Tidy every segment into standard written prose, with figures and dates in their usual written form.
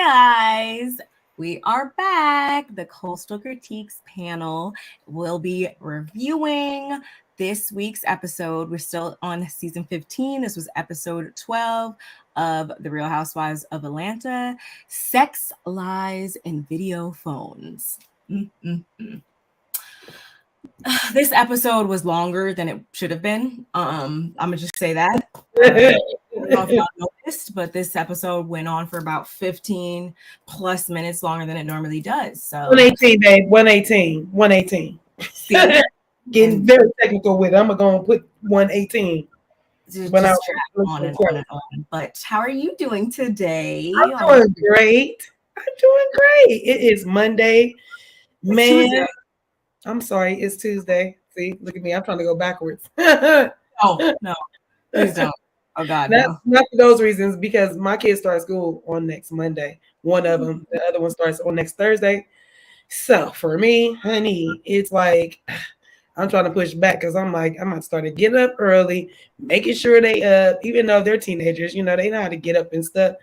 guys, we are back. The Coastal Critiques panel will be reviewing this week's episode. We're still on season 15. This was episode 12 of The Real Housewives of Atlanta, Sex, Lies, and Video Phones. This episode was longer than it should have been. I'm gonna just say that. I don't know if y'all noticed, but this episode went on for about 15 plus minutes longer than it normally does. So 118, babe. 118. Getting very technical with it. I'm gonna put 118. Just on and on and on. But how are you doing today? I'm doing great. It is Monday. Man. I'm sorry, it's Tuesday. See, look at me. I'm trying to go backwards. No, please don't. Oh God, not for those reasons, because my kids start school on next Monday. One of them, the other one starts on next Thursday. So for me, honey, it's like I'm trying to push back because I'm like, I'm gonna start to get up early, making sure they even though they're teenagers, they know how to get up and stuff.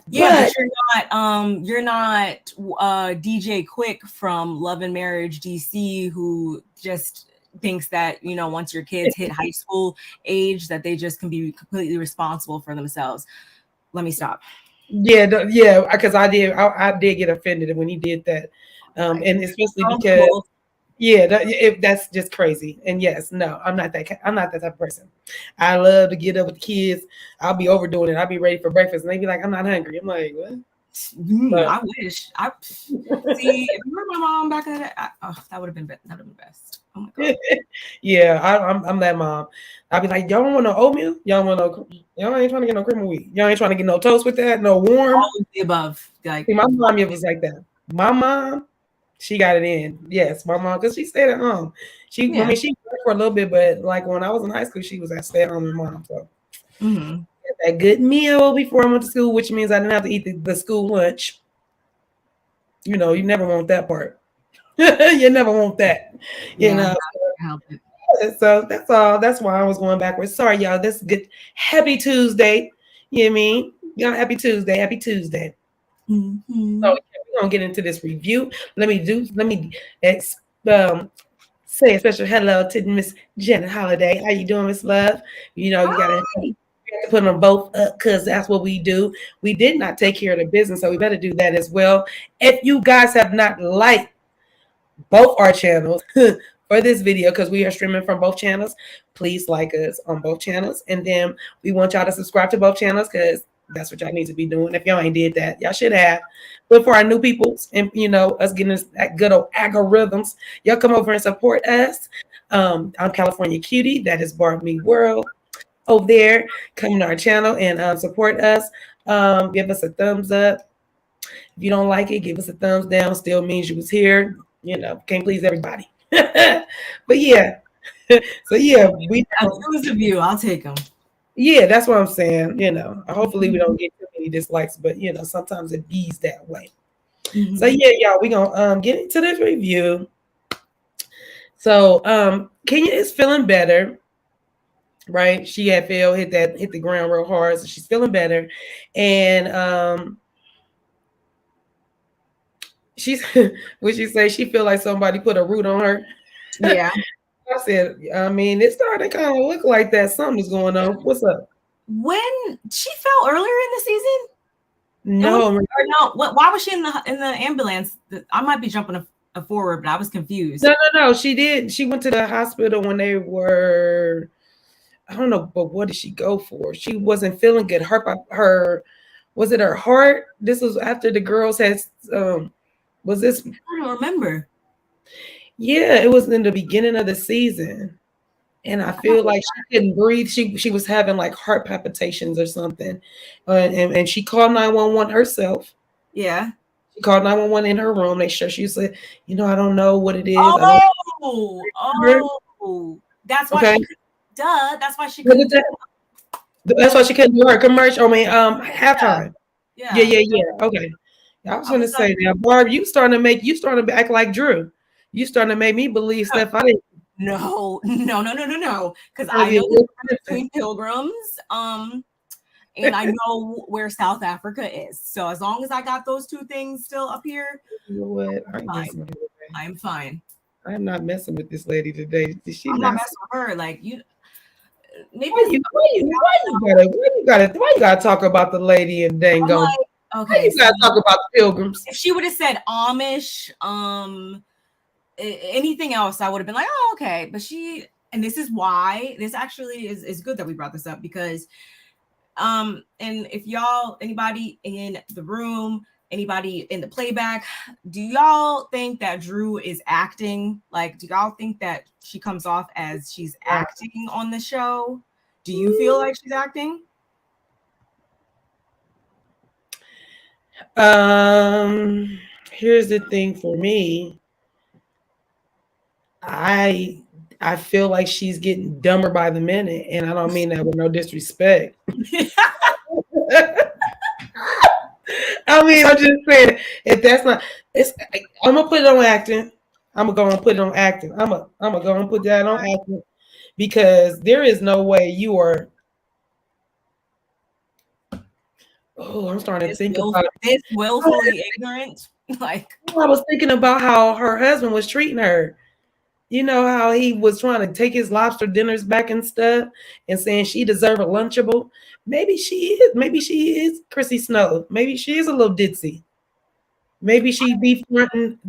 Yeah, but you're not DJ Quick from Love and Marriage DC, who just thinks that once your kids hit high school age that they just can be completely responsible for themselves. Let me stop. Yeah, because I did get offended when he did that, and especially because that's just crazy. And yes, no, I'm not that type of person. I love to get up with the kids. I'll be overdoing it. I'll be ready for breakfast, and they be like, "I'm not hungry." I'm like, "What?" I wish. See, if you were my mom back in the day, that would have been best. Oh my God. Yeah, I'm that mom. I'll be like, "Y'all don't want no oatmeal? Y'all ain't trying to get no cream of wheat. Y'all ain't trying to get no toast with that, no warm." All of the above. Like, see, my mom was like that. My mom, she got it in. Yes, my mom, because she stayed at home. She worked for a little bit, but like when I was in high school, she was at stay-at-home mom. So a good meal before I went to school, which means I didn't have to eat the school lunch. You never want that part. You never want that. So that's all. That's why I was going backwards. Sorry, y'all. This is good. Happy Tuesday. You know what I mean? Happy Tuesday. Happy Tuesday. Mm-hmm. So we're gonna get into this review. Let me say a special hello to Miss Janet Holiday. How you doing, Miss Love? You gotta put them both up because that's what we do. We did not take care of the business, so we better do that as well. If you guys have not liked both our channels for this video, because we are streaming from both channels, please like us on both channels, and then we want y'all to subscribe to both channels because that's what y'all need to be doing. If y'all ain't did that, y'all should have. But for our new peoples and us getting us that good old algorithms, y'all come over and support us. I'm California Cutie. That is Barbie World over there. Come to our channel and support us. Give us a thumbs up. If you don't like it, give us a thumbs down. Still means you was here. Can't please everybody. But yeah. So yeah, we of you. I'll take them. Yeah, that's what I'm saying. Hopefully we don't get too many dislikes, but sometimes it bees that way. Mm-hmm. So yeah, y'all, we gonna get into this review. So Kenya is feeling better, right? She had hit the ground real hard, so she's feeling better, and she's what she say? She feel like somebody put a root on her. Yeah. I said, it started to kind of look like that. Something's going on. What's up? When she fell earlier in the season? No. Why was she in the ambulance? I might be jumping forward, but I was confused. No. She did. She went to the hospital when they were. I don't know, but what did she go for? She wasn't feeling good. Her was it her heart? This was after the girls had. Was this? I don't remember. Yeah, it was in the beginning of the season, and I feel like she couldn't breathe. She was having like heart palpitations or something, and she called 911 herself. Yeah, she called 911 in her room. Make sure she said, I don't know what it is. That's why. Okay. That's why she couldn't. That's why she couldn't do her commercial. Halftime. Yeah. Okay. I was gonna say now, Barb, you starting to act like Drew. You starting to make me believe stuff I didn't. No. Because I know the difference between pilgrims. and I know where South Africa is. So as long as I got those two things still up here, You know what? I'm fine. I'm fine. I'm not messing with this lady today. Did she I'm not not messing with her. Like you, maybe why you gotta talk about the lady and dang I'm go? like, Why okay, you gotta talk about the pilgrims? if she would have said Amish, anything else, I would have been like, oh, okay. But she, and this is why this actually is good that we brought this up, because and if y'all, anybody in the room, anybody in the playback, do y'all think that Drew is acting? Like, do y'all think that she comes off as she's acting on the show? Do you feel like she's acting? Here's the thing for me. I feel like she's getting dumber by the minute, and I don't mean that with no disrespect. I mean, I'm just saying, if that's not, it's, I'm gonna put it on acting. I'm gonna go and put it on acting. I'm gonna go and put that on acting, because there is no way you are. Oh, I'm starting to think about this willfully ignorant. Like, I was thinking about how her husband was treating her. You know how he was trying to take his lobster dinners back and stuff, and saying she deserved a Lunchable. Maybe she is. Maybe she is Chrissy Snow. Maybe she is a little ditzy. Maybe she be fronting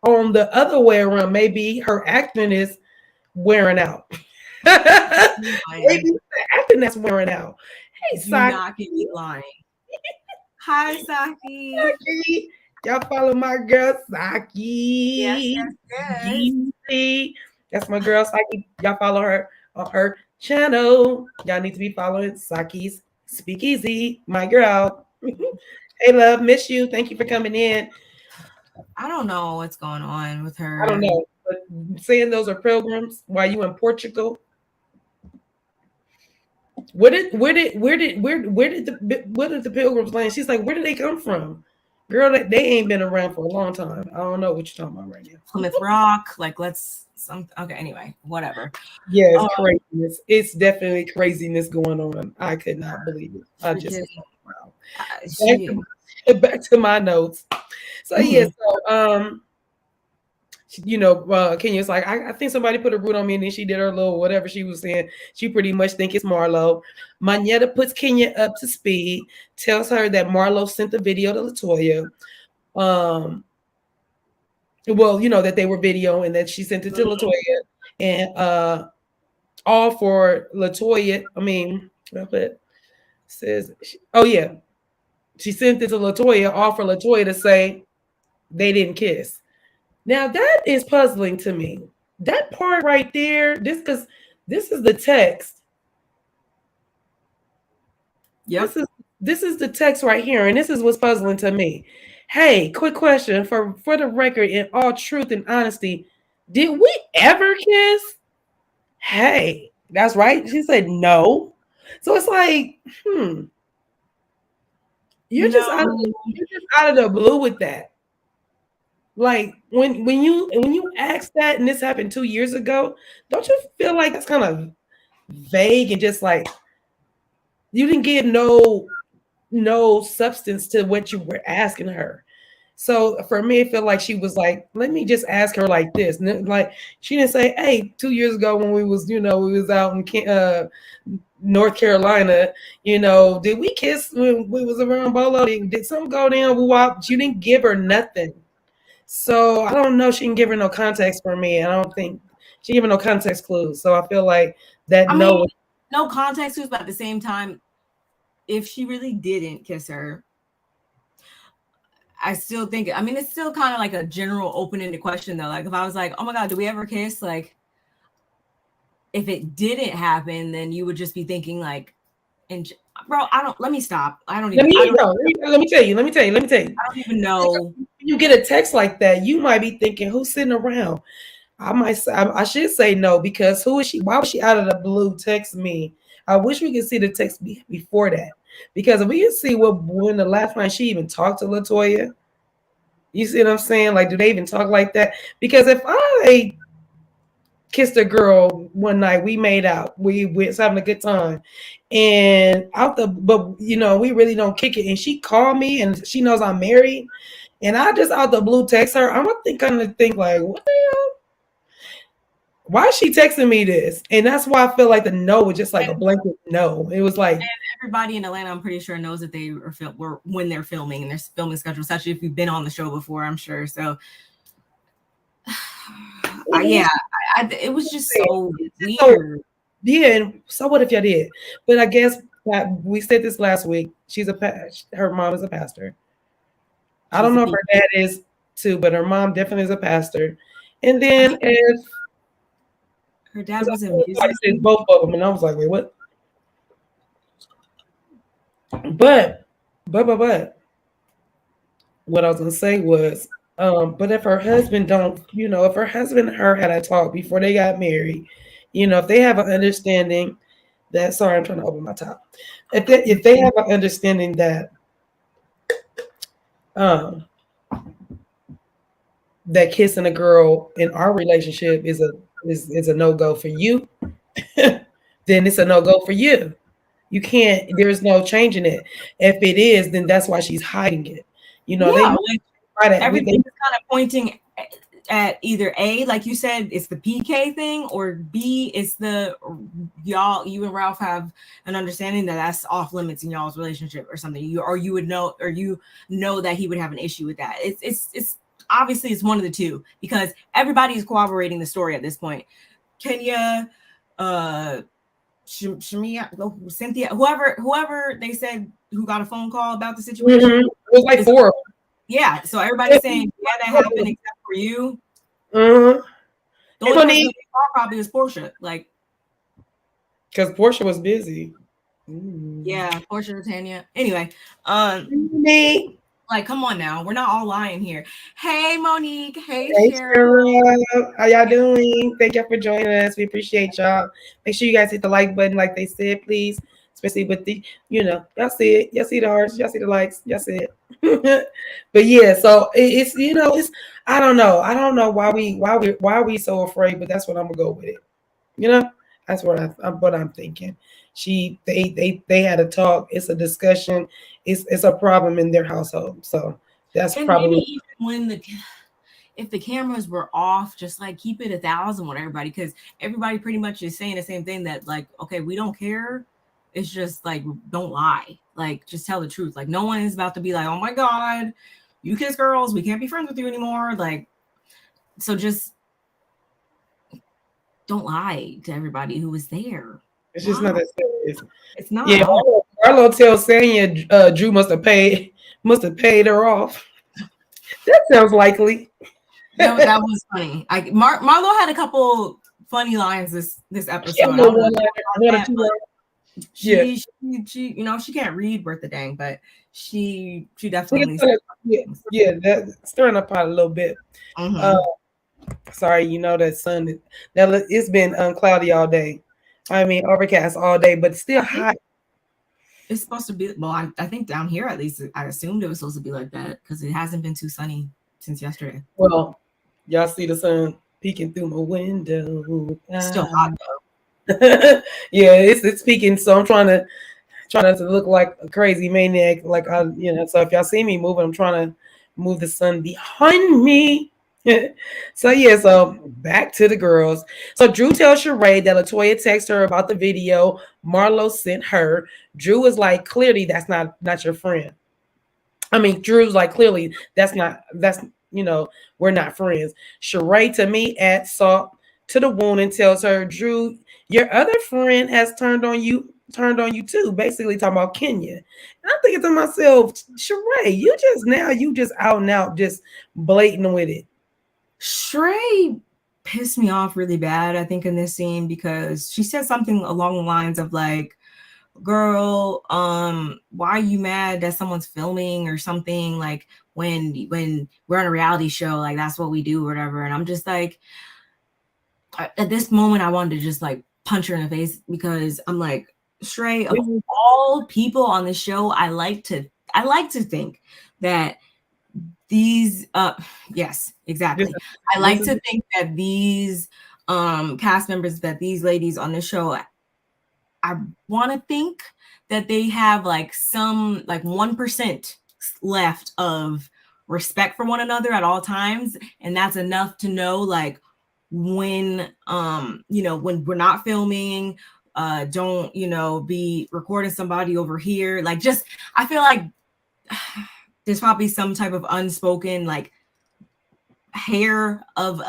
on the other way around. Maybe her acting is wearing out. Maybe it's the acting that's wearing out. Hey, Saki. Not get me lying. Hi, Saki. Saki. Y'all follow my girl Saki. Yes. That's my girl Saki. Y'all follow her on her channel. Y'all need to be following Saki's Speakeasy, my girl. Hey, love, miss you. Thank you for coming in. I don't know what's going on with her. I don't know, but saying those are pilgrims while you in Portugal. Where did the pilgrims land? She's like, where did they come from? Girl, they ain't been around for a long time. I don't know what you're talking about right now. Plymouth Rock, like okay, anyway, whatever. Yes, craziness. It's definitely craziness going on. I could not believe it. I just wow. Back to my notes. So yeah, so Kenya's like, I think somebody put a root on me, and then she did her little whatever she was saying. She pretty much think it's Marlo. Manetta puts Kenya up to speed, tells her that Marlo sent the video to LaToya. Well, that they were video and that she sent it to LaToya, and all for LaToya. I mean, says, oh yeah, she sent it to LaToya, all for LaToya to say they didn't kiss. Now that is puzzling to me. That part right there, because this is the text. Yep. This is the text right here, and this is what's puzzling to me. Hey, quick question for the record, in all truth and honesty, did we ever kiss? Hey, that's right. She said no. So it's like, you're just out of the blue with that. Like when you ask that, and this happened 2 years ago, don't you feel like that's kind of vague and just like you didn't give no substance to what you were asking her? So for me, it felt like she was like, let me just ask her like this. And like she didn't say, hey, 2 years ago when we was out in North Carolina, did we kiss when we was around Bolo? Did something go down? You didn't give her nothing. So I don't know. She didn't give her no context for me. I don't think she gave her no context clues. So I feel like that no context clues, but at the same time, if she really didn't kiss her, I still think, it's still kind of like a general open-ended question though. Like if I was like, oh my God, do we ever kiss? Like if it didn't happen, then you would just be thinking like, bro, let me stop. Let me tell you. I don't even know. When you get a text like that, you might be thinking, who's sitting around? I should say no, because who is she? Why was she out of the blue text me? I wish we could see the text before that, because if we can see when the last time she even talked to LaToya, you see what I'm saying? Like, do they even talk like that? Because if I kissed a girl one night. We made out. We was having a good time. And but we really don't kick it. And she called me and she knows I'm married. And I just out the blue text her. I'm kind of think like, what the hell? Why is she texting me this? And that's why I feel like the no was just like a blanket no. It was like, and everybody in Atlanta, I'm pretty sure, knows that they were when they're filming and their filming schedule, especially if you've been on the show before, I'm sure. So it was just so weird. Yeah, and so what if you did? But I guess we said this last week. Her mom is a pastor. I don't know if her dad is too, but her mom definitely is a pastor. And then if her dad was in music, both of them, and I was like, wait, what? But what I was gonna say was, but if her husband if her husband and her had a talk before they got married, if they have an understanding that, sorry, I'm trying to open my top. If they have an understanding that that kissing a girl in our relationship is a no-go for you, then it's a no-go for you. You can't, there's no changing it. If it is, then that's why she's hiding it. Everything is kind of pointing at either A, like you said, it's the PK thing, or B, it's you and Ralph have an understanding that that's off limits in y'all's relationship or something. You would know, or you know that he would have an issue with that. It's obviously it's one of the two, because everybody is corroborating the story at this point. Kenya, Shamia, Cynthia, whoever they said who got a phone call about the situation. Mm-hmm. It was like 4. Yeah, so everybody's saying, yeah, that happened except for you. Mm-hmm. The only person that probably was Portia, like, because Portia was busy. Yeah, Portia or Tanya. Anyway, like, come on now, we're not all lying here. Hey, Monique. Hey, Cheryl. How y'all doing? Thank y'all for joining us. We appreciate y'all. Make sure you guys hit the like button, like they said, please. Especially with the, y'all see it. Y'all see the hearts. Y'all see the likes. Y'all see it. But yeah, so it's I don't know. I don't know why are we so afraid, but that's what I'm gonna go with it. That's what I'm thinking. They had a talk. It's a discussion. It's a problem in their household. So that's probably even when if the cameras were off, just like keep it 1,000 with everybody, because everybody pretty much is saying the same thing, that like, okay, we don't care. It's just like, don't lie. Like, just tell the truth. Like, no one is about to be like, oh my God, you kiss girls, we can't be friends with you anymore. Like, so just don't lie to everybody who was there. It's just not that serious. It's not. Yeah, Marlo tells Sanya Drew must have paid her off. That sounds likely. That was funny. Marlo had a couple funny lines this episode. She she can't read worth a dang, but she definitely that's stirring up pot a little bit. Mm-hmm. Sorry, that sun. Now it's been cloudy all day. I mean, overcast all day, but still hot. It's supposed to be. Well, I think down here, at least, I assumed it was supposed to be like that, because it hasn't been too sunny since yesterday. Well, y'all see the sun peeking through my window. It's still hot though. Yeah, it's peeking. So I'm trying not to look like a crazy maniac. Like so if y'all see me moving, I'm trying to move the sun behind me. So back to the girls. So Drew tells Sheree that LaToya texted her about the video Marlo sent her. Drew was like, clearly that's not your friend. I mean, Drew's like, clearly that's we're not friends. Sheree, to me, adds salt to the wound and tells her, Drew, your other friend has turned on you too, basically talking about Kenya. And I'm thinking to myself, Sheree, you just out and out, just blatant with it. Sheree pissed me off really bad, I think, in this scene, because she said something along the lines of like, girl, why are you mad that someone's filming or something? Like, when we're on a reality show, like, that's what we do or whatever. And I'm just like, at this moment, I wanted to just like punch her in the face, because I'm like, Sheree, of all people on the show, I like to think that these yes, exactly. I like to think that these cast members that these ladies on the show, I want to think that they have like some like 1% left of respect for one another at all times, and that's enough to know like when when we're not filming, don't be recording somebody over here. Like, just I feel like there's probably some type of unspoken like hair of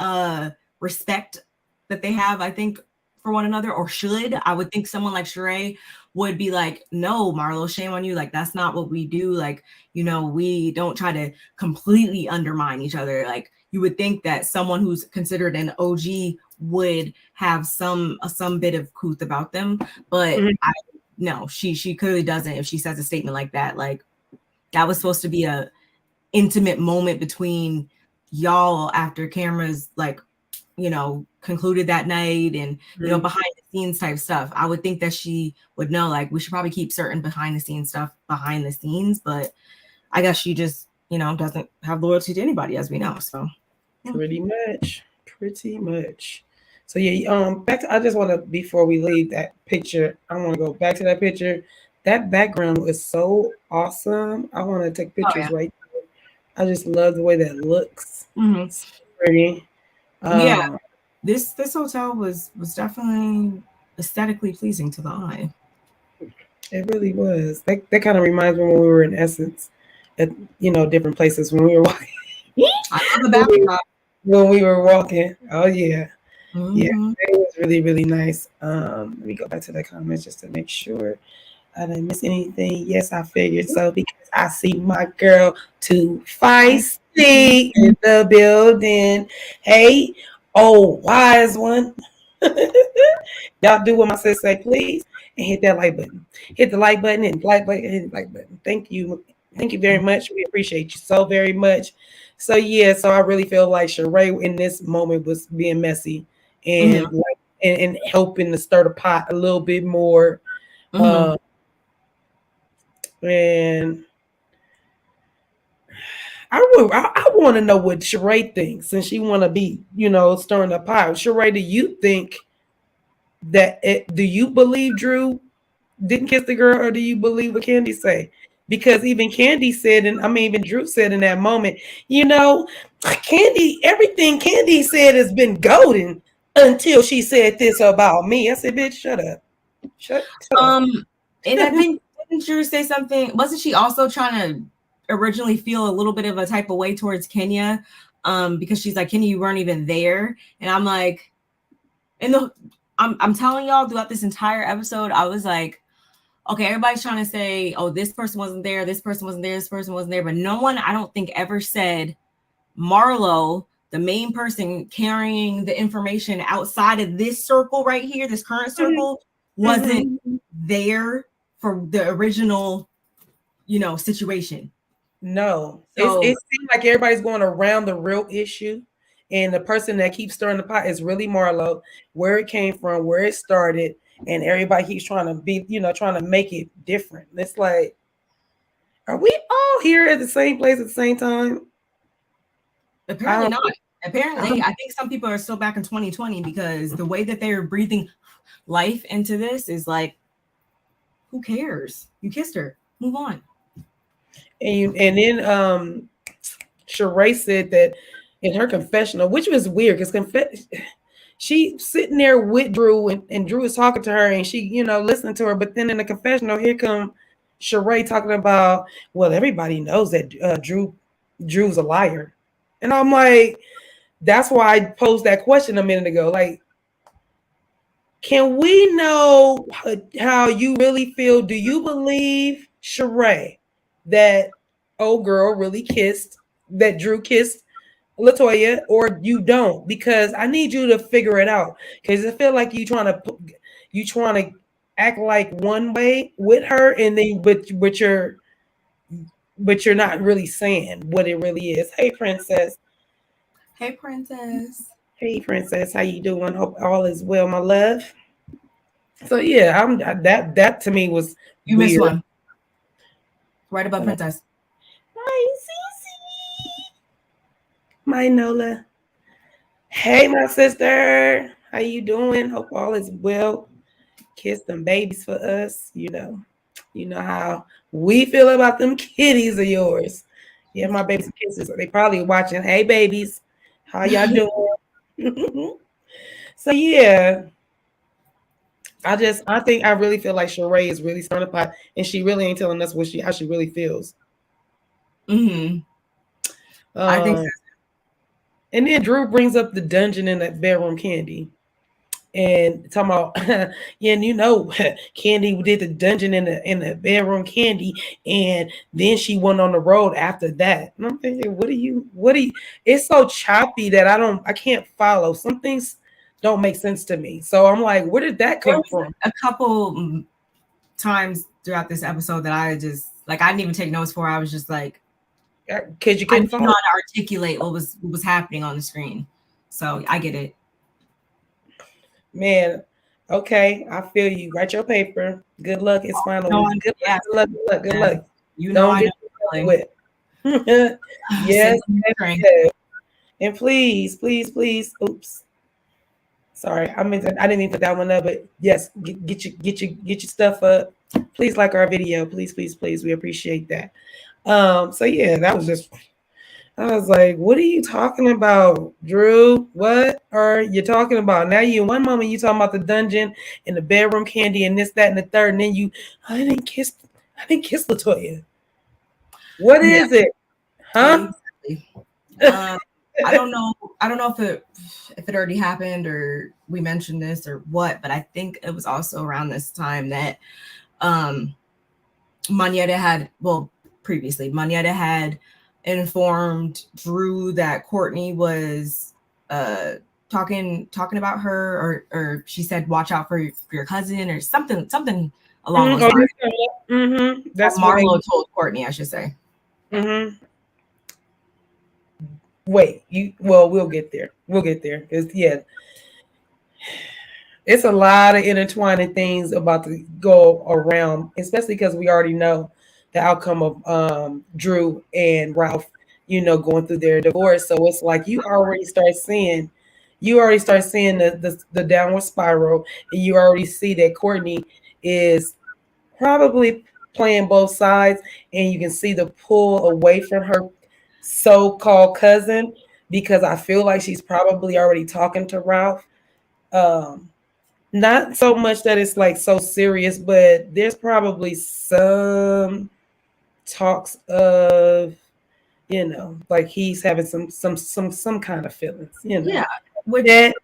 respect that they have, I think, for one another, or should. I would think someone like Sheree would be like, no, Marlo, shame on you. Like, that's not what we do. Like, we don't try to completely undermine each other. Like, you would think that someone who's considered an OG would have some bit of couth about them, but no, she clearly doesn't. If she says a statement like that, like that was supposed to be a intimate moment between y'all after cameras like concluded that night, and behind the scenes type stuff. I would think that she would know, like, we should probably keep certain behind the scenes stuff behind the scenes, but I guess she just doesn't have loyalty to anybody, as we know. So pretty much. So yeah, back to, I just want to, before we leave that picture, I want to go back to that picture. That background was so awesome. I want to take pictures right there. I just love the way that looks. It's pretty. Yeah, this hotel was definitely aesthetically pleasing to the eye. It really was. That kind of reminds me when we were in Essence at different places when we were walking. I love the backdrop. When we were walking. Oh yeah. Yeah, it was really, really nice. Let me go back to the comments just to make sure I didn't miss anything. Yes, I figured so, because I see my girl Too Feisty in the building. Hey, oh, wise one. Y'all do what my sis say, please, and hit that like button. Hit the like button and hit the like button. Thank you. Thank you very much. We appreciate you so very much. So yeah, so I really feel like Sheree in this moment was being messy and and helping to stir the pot a little bit more. And I want to know what Sheree thinks, since she want to be, stirring the pot. Sheree, do you think that do you believe Drew didn't kiss the girl, or do you believe what Kandi say? Because even Kandi said, and I mean, even Drew said in that moment, Kandi, everything Kandi said has been golden until she said this about me. I said, bitch, shut up. Shut up. And I think, didn't Drew say something? Wasn't she also trying to originally feel a little bit of a type of way towards Kenya? Because she's like, Kenya, you weren't even there. And I'm like, I'm telling y'all, throughout this entire episode, I was like, okay, everybody's trying to say, oh, this person wasn't there, this person wasn't there, this person wasn't there. But no one, I don't think, ever said Marlo, the main person carrying the information outside of this circle right here, this current circle, wasn't there for the original, situation. No. So, it seems like everybody's going around the real issue. And the person that keeps stirring the pot is really Marlo, where it came from, where it started. And everybody keeps trying to be, trying to make it different. It's like, are we all here at the same place at the same time? Apparently not. Apparently, I think some people are still back in 2020, because the way that they're breathing life into this is like, who cares? You kissed her. Move on. And then Sheree said that in her confessional, which was weird, because she sitting there with Drew, and Drew is talking to her, and she, listening to her. But then in the confessional, here come Sheree talking about, well, everybody knows that Drew's a liar. And I'm like, that's why I posed that question a minute ago. Like, can we know how you really feel? Do you believe, Sheree, that old girl really kissed, that Drew kissed Latoya, or you don't? Because I need you to figure it out. Because I feel like you trying to act like one way with her, and then but you're not really saying what it really is. Hey, princess. Hey, princess. Hey, princess. How you doing? Hope all is well, my love. So yeah, that to me was you weird. Missed one. Right above princess. Hi, Cece. My Nola. Hey, my sister. How you doing? Hope all is well. Kiss them babies for us. You know how we feel about them kitties of yours. Yeah, my babies kisses. They probably watching. Hey, babies, how y'all doing? So yeah, I really feel like Sheree is really stirring the pot, and she really ain't telling us how she really feels. Mm-hmm. I think so. And then Drew brings up the dungeon in that bedroom, Kandi, and talking about yeah, and Kandi did the dungeon in the bedroom, Kandi, and then she went on the road after that. And I'm thinking, what do you? It's so choppy that I can't follow. Some things don't make sense to me. So I'm like, where did that There come was from? a couple times throughout this episode that I just like I didn't even take notes for. I was just like, Because you I couldn't didn't know follow. how to articulate what was happening on the screen. So I get it. Man, okay, I feel you. Write your paper. Good luck. It's final. No, Good luck. yes, Good luck. Good luck. Good yes. luck. You know Don't I know get the feeling. with. Yes. Yes. And please, please, please. Oops. Sorry, I didn't even put that one up. But yes, get your stuff up. Please like our video. Please, please, please. We appreciate that. So yeah, that was just. I was like, what are you talking about, Drew? What are you talking about? Now you one moment you talking about the dungeon and the bedroom, Kandi, and this, that, and the third, and then I didn't kiss Latoya. What is it? Huh? Exactly. I don't know. I don't know if it already happened or we mentioned this or what, but I think it was also around this time that Monyetta had previously Monyetta had informed Drew that Courtney was talking about her or she said watch out for your cousin or something along those lines. That's what Marlo told Courtney, I should say. Wait, we'll get there. We'll get there. Because yeah, it's a lot of intertwining things about to go around, especially because we already know the outcome of Drew and Ralph, going through their divorce. So it's like you already start seeing the downward spiral, and you already see that Courtney is probably playing both sides, and you can see the pull away from her so-called cousin, because I feel like she's probably already talking to Ralph. Not so much that it's like so serious, but there's probably some talks of, like he's having some kind of feelings, Yeah. Yvette,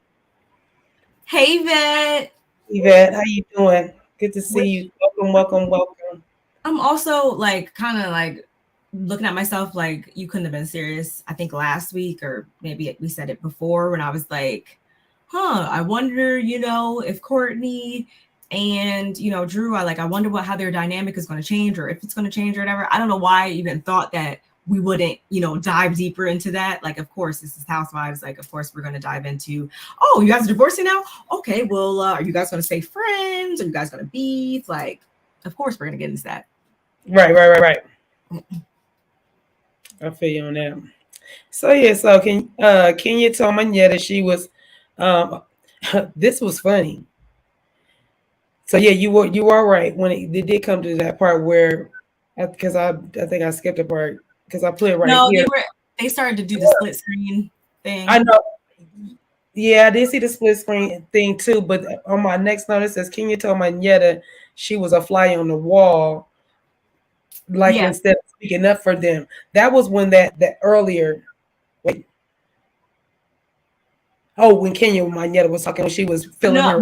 hey Yvette, how you doing? Good to see which, you. Welcome. I'm also like kind of like looking at myself like you couldn't have been serious. I think last week or maybe we said it before when I was like, I wonder, if Courtney and Drew, I wonder how their dynamic is going to change or if it's going to change or whatever. I don't know why I even thought that we wouldn't, dive deeper into that. Like, of course, this is Housewives. Like, of course, we're going to dive into, oh, you guys are divorcing now? Okay, well, are you guys going to stay friends? Are you guys going to beef? Like, of course, we're going to get into that. Right. I feel you on that. So yeah, so Kenya told Monyetta she was this was funny. So yeah, you were right when it did come to that part where, because I think I skipped a part because I put it right here. They started to do the split screen thing. I know. Yeah, I did see the split screen thing too, but on my next note it says Kenya told Monyetta she was a fly on the wall, like instead of speaking up for them. That was when that earlier. Wait. Oh, when Kenya Monyetta was talking, when she was filling her.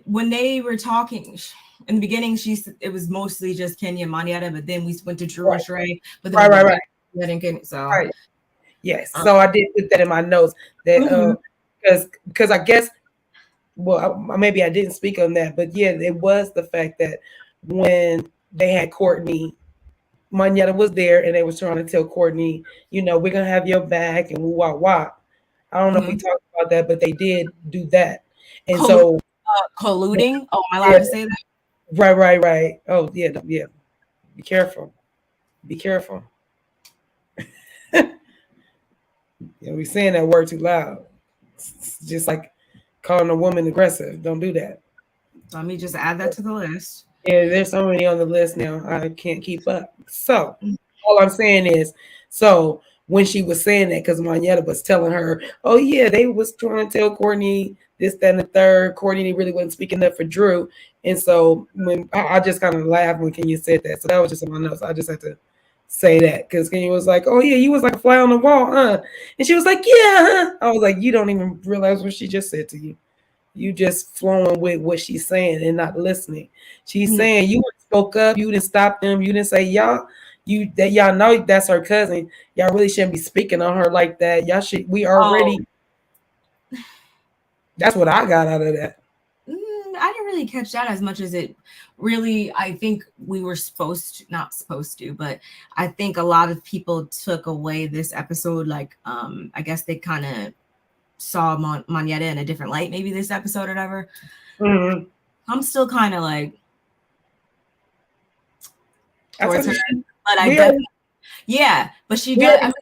When they were talking in the beginning, it was mostly just Kenya and Monyetta, but then we went to Drew and Sheree. But then right. So right. Yes. So I did put that in my notes that because I guess, well, maybe I didn't speak on that, but yeah, it was the fact that when they had Courtney, Monyetta was there and they was trying to tell Courtney, we're gonna have your back and wah. I don't know if we talked about that, but they did do that. And so colluding. Oh, am I allowed to say that? Right. Oh yeah. Be careful. Yeah, we saying that word too loud. It's just like calling a woman aggressive. Don't do that. Let me just add that to the list. Yeah, there's so many on the list now. I can't keep up. So all I'm saying is, so when she was saying that, because Moneta was telling her, oh yeah, they was trying to tell Courtney this, that, and the third. Courtney really wasn't speaking up for Drew. And so when I just kind of laughed when Kenya said that. So that was just in my notes. I just had to say that because Kenya was like, oh yeah, you was like a fly on the wall, huh? And she was like, yeah, huh? I was like, you don't even realize what she just said to you. You just flowing with what she's saying and not listening. She's saying you spoke up, you didn't stop them, you didn't say y'all, you that y'all know that's her cousin. Y'all really shouldn't be speaking on her like that. Y'all should we already That's what I got out of that. I didn't really catch that as much as it really, I think we were not supposed to, but I think a lot of people took away this episode. Like, I guess they kind of saw Moneta in a different light, maybe this episode or whatever. Mm-hmm. I'm still kind of like towards her, but but she does.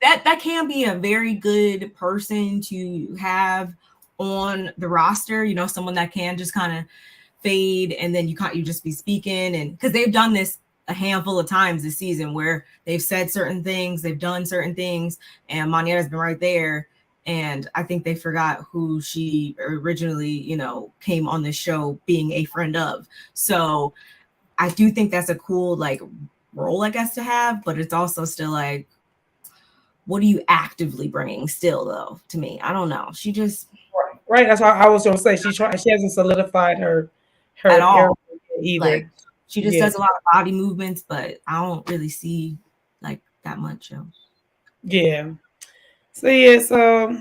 That can be a very good person to have on the roster. You know, someone that can just kind of fade, and then you just be speaking, and because they've done this a handful of times this season where they've said certain things, they've done certain things, and Moneta's been right there. And I think they forgot who she originally, you know, came on the show being a friend of. So I do think that's a cool like role, I guess, to have, but it's also still like, what are you actively bringing still though to me? I don't know. She just right. That's what I was going to say. She hasn't solidified her at all either. Like, she just does a lot of body movements, but I don't really see like that much else. Yeah. So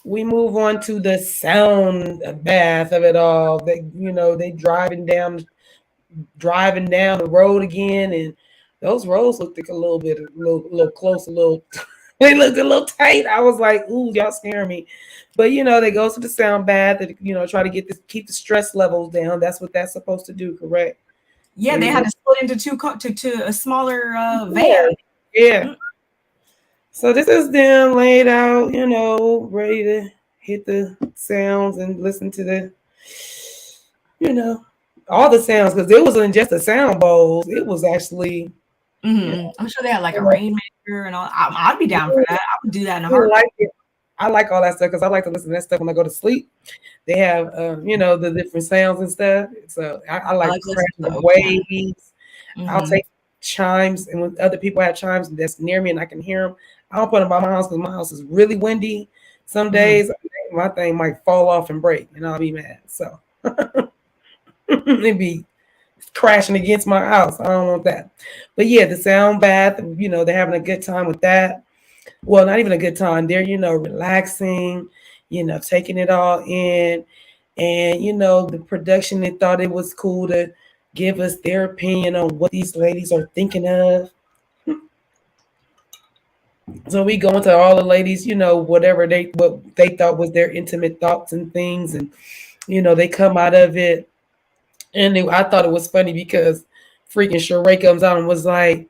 we move on to the sound bath of it all. They, you know, they driving down the road again, and those roads looked like a little close, they looked a little tight. I was like, ooh, y'all scaring me. But you know, they go to the sound bath and try to keep the stress levels down. That's what that's supposed to do, correct? Yeah, they had to split into to a smaller van. Yeah. Mm-hmm. So this is them laid out, ready to hit the sounds and listen to the, all the sounds, because it wasn't just the sound bowls. It was actually. Mm-hmm. I'm sure they had like a rainmaker and all. I'd be down for that. I would do that in a heartbeat. I like all that stuff because I like to listen to that stuff when I go to sleep. They have, the different sounds and stuff. So I like the waves. Mm-hmm. I'll take chimes, and when other people have chimes that's near me and I can hear them, I don't put them by my house because my house is really windy. Some days my thing might fall off and break, and I'll be mad. So it'd be crashing against my house. I don't want that. But yeah, the sound bath, they're having a good time with that. Well, not even a good time. They're, relaxing, taking it all in. And, the production, they thought it was cool to give us their opinion on what these ladies are thinking of. So we go into all the ladies, what they thought was their intimate thoughts and things. And, they come out of it. And I thought it was funny because freaking Sheree comes out and was like,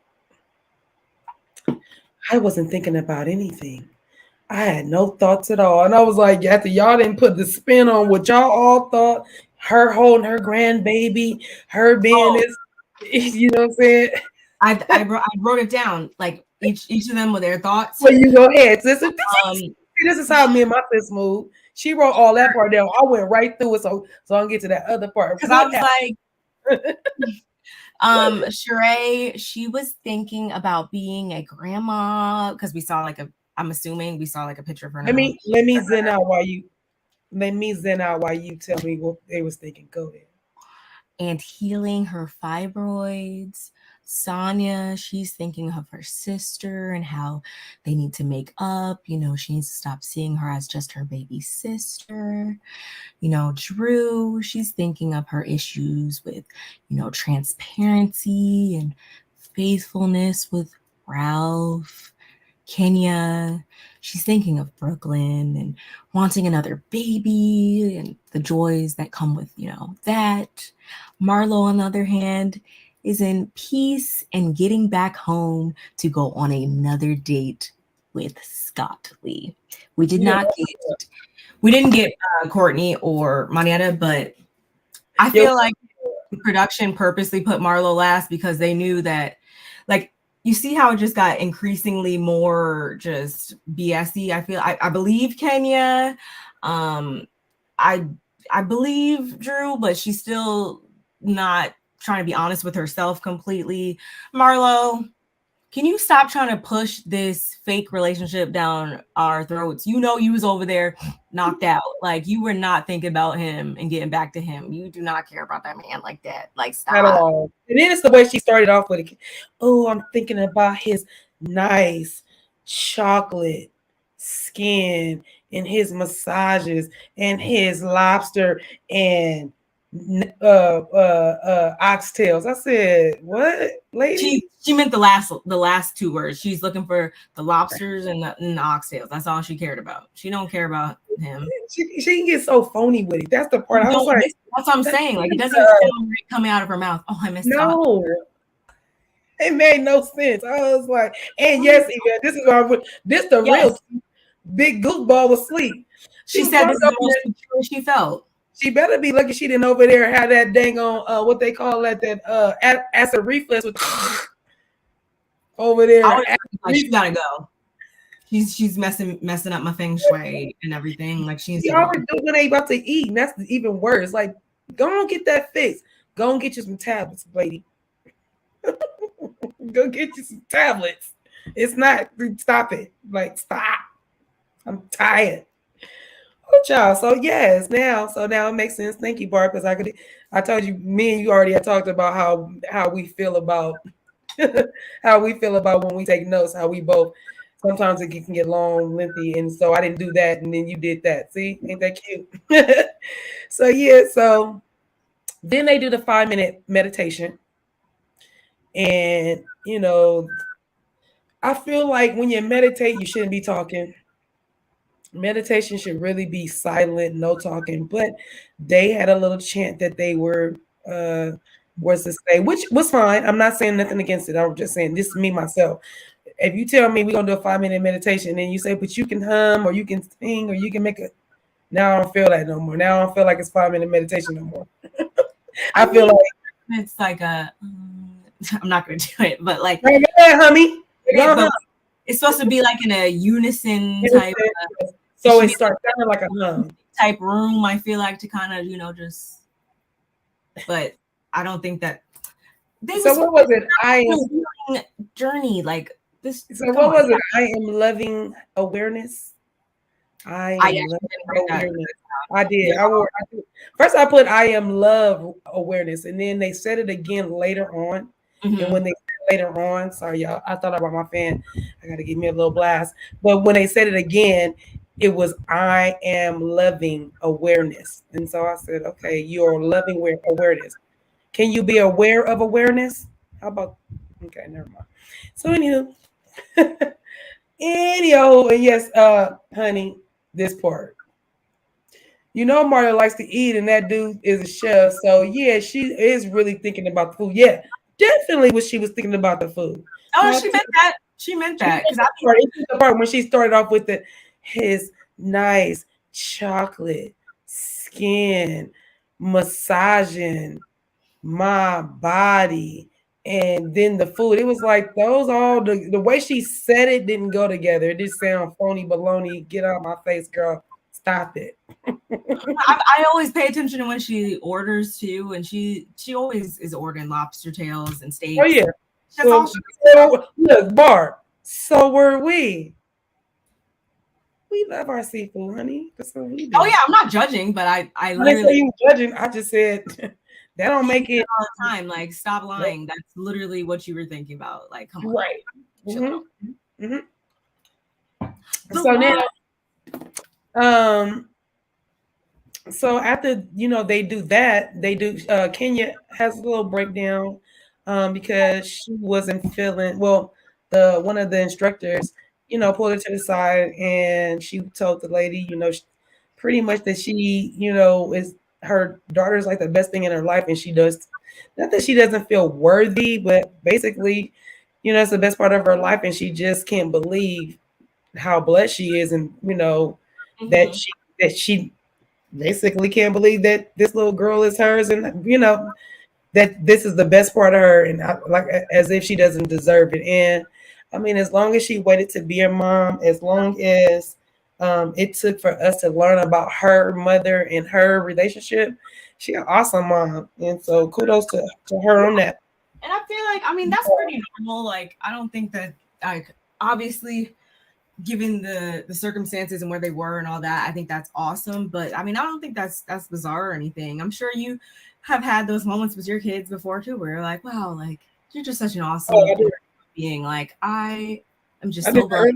I wasn't thinking about anything. I had no thoughts at all. And I was like, after y'all didn't put the spin on what y'all all thought, her holding her grandbaby, her being this, you know what I'm saying? I wrote it down, like each of them with their thoughts. Well, you go ahead. This is how me and my sis moved. She wrote all that part down. I went right through it, so I can get to that other part. Because I was like, Sheree, she was thinking about being a grandma because we saw I'm assuming we saw like a picture of her. Let me zen out while you tell me what they was thinking. Go ahead. And healing her fibroids. Sonia, she's thinking of her sister and how they need to make up. She needs to stop seeing her as just her baby sister. Drew, she's thinking of her issues with, transparency and faithfulness with Ralph. Kenya, she's thinking of Brooklyn and wanting another baby and the joys that come with, that. Marlo, on the other hand, is in peace and getting back home to go on another date with Scott Lee. We did not get We didn't get Courtney or Marietta, but I feel like production purposely put Marlo last because they knew that, like, you see how it just got increasingly more just BS-y. I believe Kenya. I believe Drew, but she's still not trying to be honest with herself completely. Marlo, can you stop trying to push this fake relationship down our throats? You know, you was over there knocked out. Like, you were not thinking about him and getting back to him. You do not care about that man like that. Like, stop. At all. And then it's the way she started off with it. Oh, I'm thinking about his nice chocolate skin and his massages and his lobster and oxtails. I said, what, lady? She meant the last two words. She's looking for the lobsters and the oxtails. That's all she cared about. She don't care about him. She can get so phony with it. That's the part. I was like, that's what I'm saying. Like, it doesn't sound right coming out of her mouth. Oh, I missed no. It made no sense. I was like, and yes, Eva, this is what this the real big goofball was asleep. She said this is the most she felt. She better be lucky she didn't over there have that dang on what they call that acid reflux with over there. Like, she gotta go. She's messing up my feng shui and everything. Like, she's always do when they about to eat, and that's even worse. Like, go and get that fixed. Go and get you some tablets, lady. Go get you some tablets. It's not, stop it. Like, stop. I'm tired. Oh, child. So yes, now it makes sense. Thank you, Barb, because I told you, me and you already had talked about how we feel about how we feel about when we take notes, how we both sometimes it can get long, lengthy, and so I didn't do that, and then you did that. See, ain't that cute? So yeah, so then they do the 5-minute meditation. And, you know, I feel like when you meditate, you shouldn't be talking. Meditation should really be silent, no talking. But they had a little chant that they were was to say, which was fine. I'm not saying nothing against it. I'm just saying this is me myself. If you tell me we're gonna do a 5-minute meditation, and you say, but you can hum or you can sing or you can make it. Now I don't feel that no more. Now I don't feel like it's 5-minute meditation no more. I feel like it's like a. I'm not going to do it, but like, hey, honey, it's supposed to be like in a unison type. So it starts sounding like a hum type room. I feel like to kind of, just. But I don't think that. So what was it? I am journey like this. So what was it? I am loving awareness. I am loving awareness. I did. First I put I am love awareness, and then they said it again later on. Mm-hmm. And when they said later on, sorry y'all, I thought about my fan. I gotta give me a little blast. But when they said it again, it was I am loving awareness. And so I said, okay, you're loving awareness. Can you be aware of awareness? How about okay, never mind. So anywho, and yes, honey, this part. You know, Marlo likes to eat, and that dude is a chef. So yeah, she is really thinking about the food. Yeah, definitely what she was thinking about the food. Oh, she meant that. She meant that. Because the part when she started off with his nice chocolate skin, massaging my body, and then the food. It was like those all the way she said it didn't go together. It just sound phony baloney. Get out of my face, girl. Stop it. I always pay attention to when she orders too, and she always is ordering lobster tails and steaks. Oh yeah. Look, Barb. So were we. We love our seafood, honey. That's what we do. Oh yeah, I'm not judging, but I literally you judging. I just said that don't make it all the time. Like, stop lying. That's literally what you were thinking about. Like, come on. Right. Mm-hmm. Mm-hmm. So now, so after they do that, Kenya has a little breakdown because she wasn't feeling well. One of the instructors, pulled her to the side, and she told the lady, pretty much that she, is her daughter's like the best thing in her life, and she does not that she doesn't feel worthy, but basically, it's the best part of her life, and she just can't believe how blessed she is, and that that she basically can't believe that this little girl is hers, and that this is the best part of her, and like as if she doesn't deserve it. And I mean, as long as she waited to be a mom, as long as it took for us to learn about her mother and her relationship, she an awesome mom, and so kudos to her on that. And I feel like, I mean, that's pretty normal. Like, I don't think that, like, obviously, given the circumstances and where they were and all that, I think that's awesome. But I mean, I don't think that's bizarre or anything. I'm sure you have had those moments with your kids before too, where you're like, wow, like you're just such an awesome being. Like, I am just so glad.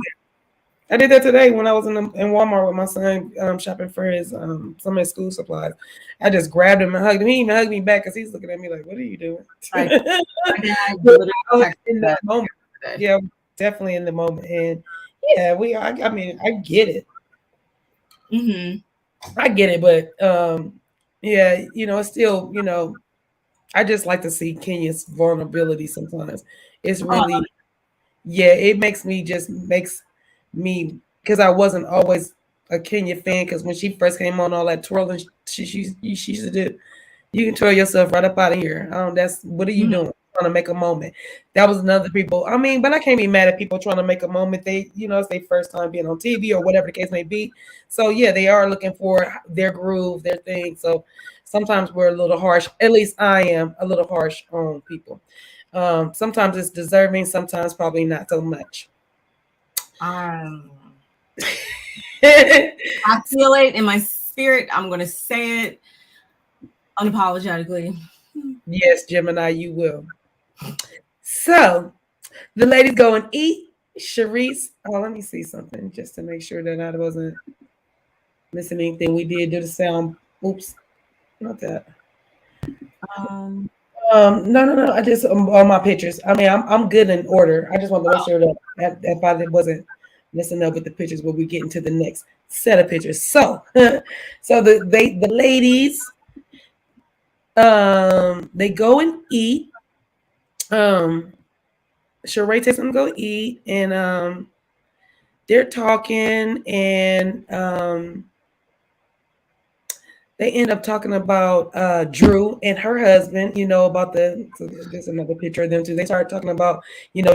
I did that today when I was in Walmart with my son shopping for his some of his school supplies. I just grabbed him and hugged him. He even hugged me back because he's looking at me like, "What are you doing?" Like, in that moment, yeah, definitely in the moment, and yeah, we. I mean, I get it. I get it, but yeah, it's still, I just like to see Kenya's vulnerability sometimes. It's really, yeah, it makes me because I wasn't always a Kenya fan, because when she first came on, all that twirling she used to do, you can twirl yourself right up out of here. That's what are you doing? Trying to make a moment. That was another people. I mean, but I can't be mad at people trying to make a moment. They, it's their first time being on TV or whatever the case may be. So yeah, they are looking for their groove, their thing. So sometimes we're a little harsh. At least I am a little harsh on people. Sometimes it's deserving, sometimes probably not so much. I feel it in my spirit. I'm going to say it unapologetically. Yes, Gemini, you will. So the ladies go and eat. Sharice, let me see something just to make sure that I wasn't missing anything. We did do the sound. Oops, not that. No. I just on my pictures. I mean, I'm good in order. I just want to make sure that if I wasn't messing up with the pictures, we'll be getting to the next set of pictures. So, so the ladies, they go and eat. Sheree takes them to go eat, and they're talking, and they end up talking about Drew and her husband, about there's another picture of them too. They started talking about,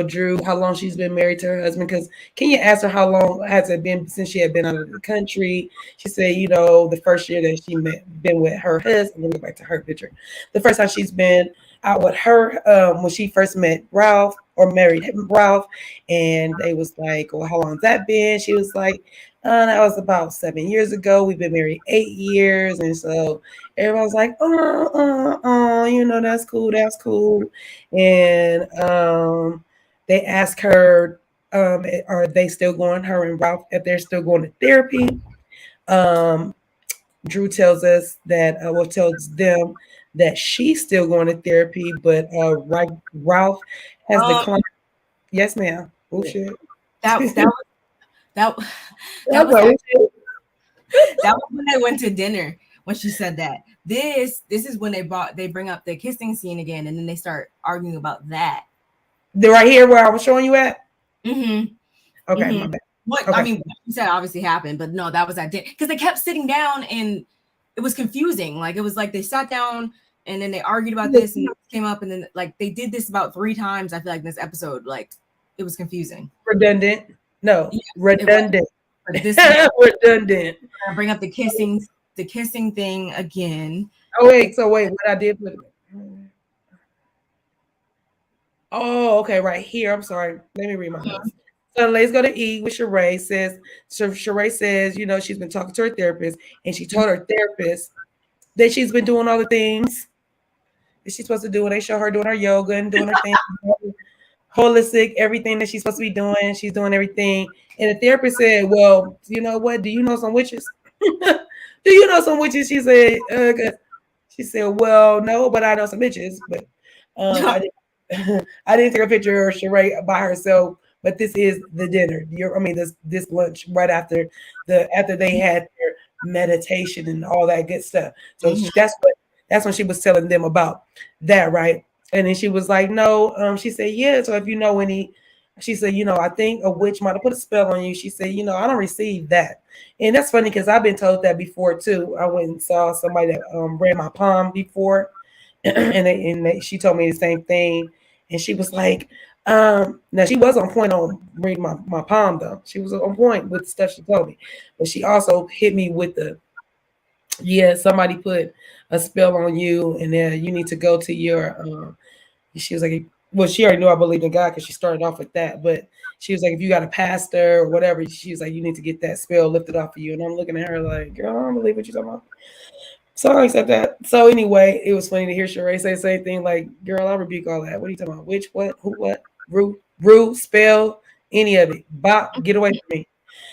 Drew, how long she's been married to her husband. Because Kenya asked her how long has it been since she had been out of the country. She said, the first year that she been with her husband. Let me go back to her picture. The first time she's been out with her, when she first met Ralph or married Ralph. And they was like, well, how long has that been? She was like, that was about 7 years ago. We've been married 8 years. And so everyone's like, that's cool. That's cool. And they ask her, are they still going, her and Ralph, if they're still going to therapy? Drew tells us that, tells them that she's still going to therapy, but Ralph has declined. Yes, ma'am. Oh, shit. That was when they went to dinner, when she said that. This is when they bring up the kissing scene again, and then they start arguing about that. They're right here where I was showing you at? Okay, my bad. Okay. I mean, what you said obviously happened, but no, that was at dinner. Because they kept sitting down, and it was confusing. Like, it was like they sat down, and then they argued about this, and it came up, and then, like, they did this about 3 times, I feel like, in this episode. Like, it was confusing. Redundant. No, yes, redundant. This redundant. Bring up the kissing thing again. Oh wait, what I did put. Oh, okay, right here. I'm sorry. Let me read my notes. So let's go to eat with Sheree. Sheree says, she's been talking to her therapist, and she told her therapist that she's been doing all the things that she's supposed to do. And they show her doing her yoga and doing her thing. Holistic, everything that she's supposed to be doing. She's doing everything. And the therapist said, well, you know what? Do you know some witches? Do you know some witches? She said, well, no, but I know some witches. But I didn't take a picture of Sheree by herself. But this is the dinner. This lunch right after they had their meditation and all that good stuff. So that's when she was telling them about that, right? And then she was like, no, she said, yeah. So if you know any She said, I think a witch might have put a spell on you. She said, I don't receive that. And that's funny because I've been told that before too. I went and saw somebody that read my palm before, she told me the same thing. And she was like, now she was on point on reading my palm though. She was on point with the stuff she told me. But she also hit me with somebody put a spell on you and then you need to go to your she was like, well, she already knew I believed in God because she started off with that. But she was like, if you got a pastor or whatever, she was like, you need to get that spell lifted off of you. And I'm looking at her like, girl, I don't believe what you're talking about. So I accept that. So anyway, it was funny to hear Sheree say the same thing. Like, girl, I rebuke all that. What are you talking about? Which, what, who, what, rue, spell, any of it. Bop, get away from me.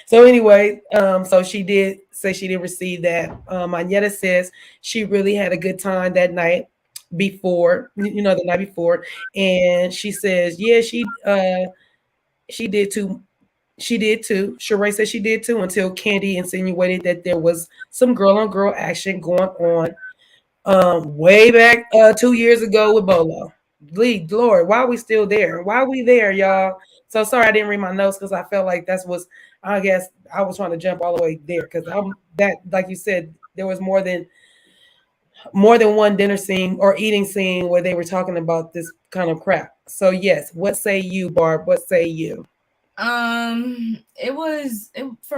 So anyway, so she did say she did receive that. Agneta says she really had a good time that night before, the night before. And she says, yeah, she did too. She did too. Sheree said she did too until Kandi insinuated that there was some girl on girl action going on way back 2 years ago with Bolo. Lord, why are we still there? Why are we there, y'all? So sorry I didn't read my notes because I felt like I guess I was trying to jump all the way there because like you said, there was more than one dinner scene or eating scene where they were talking about this kind of crap. So yes, what say you, Barb? What say you? For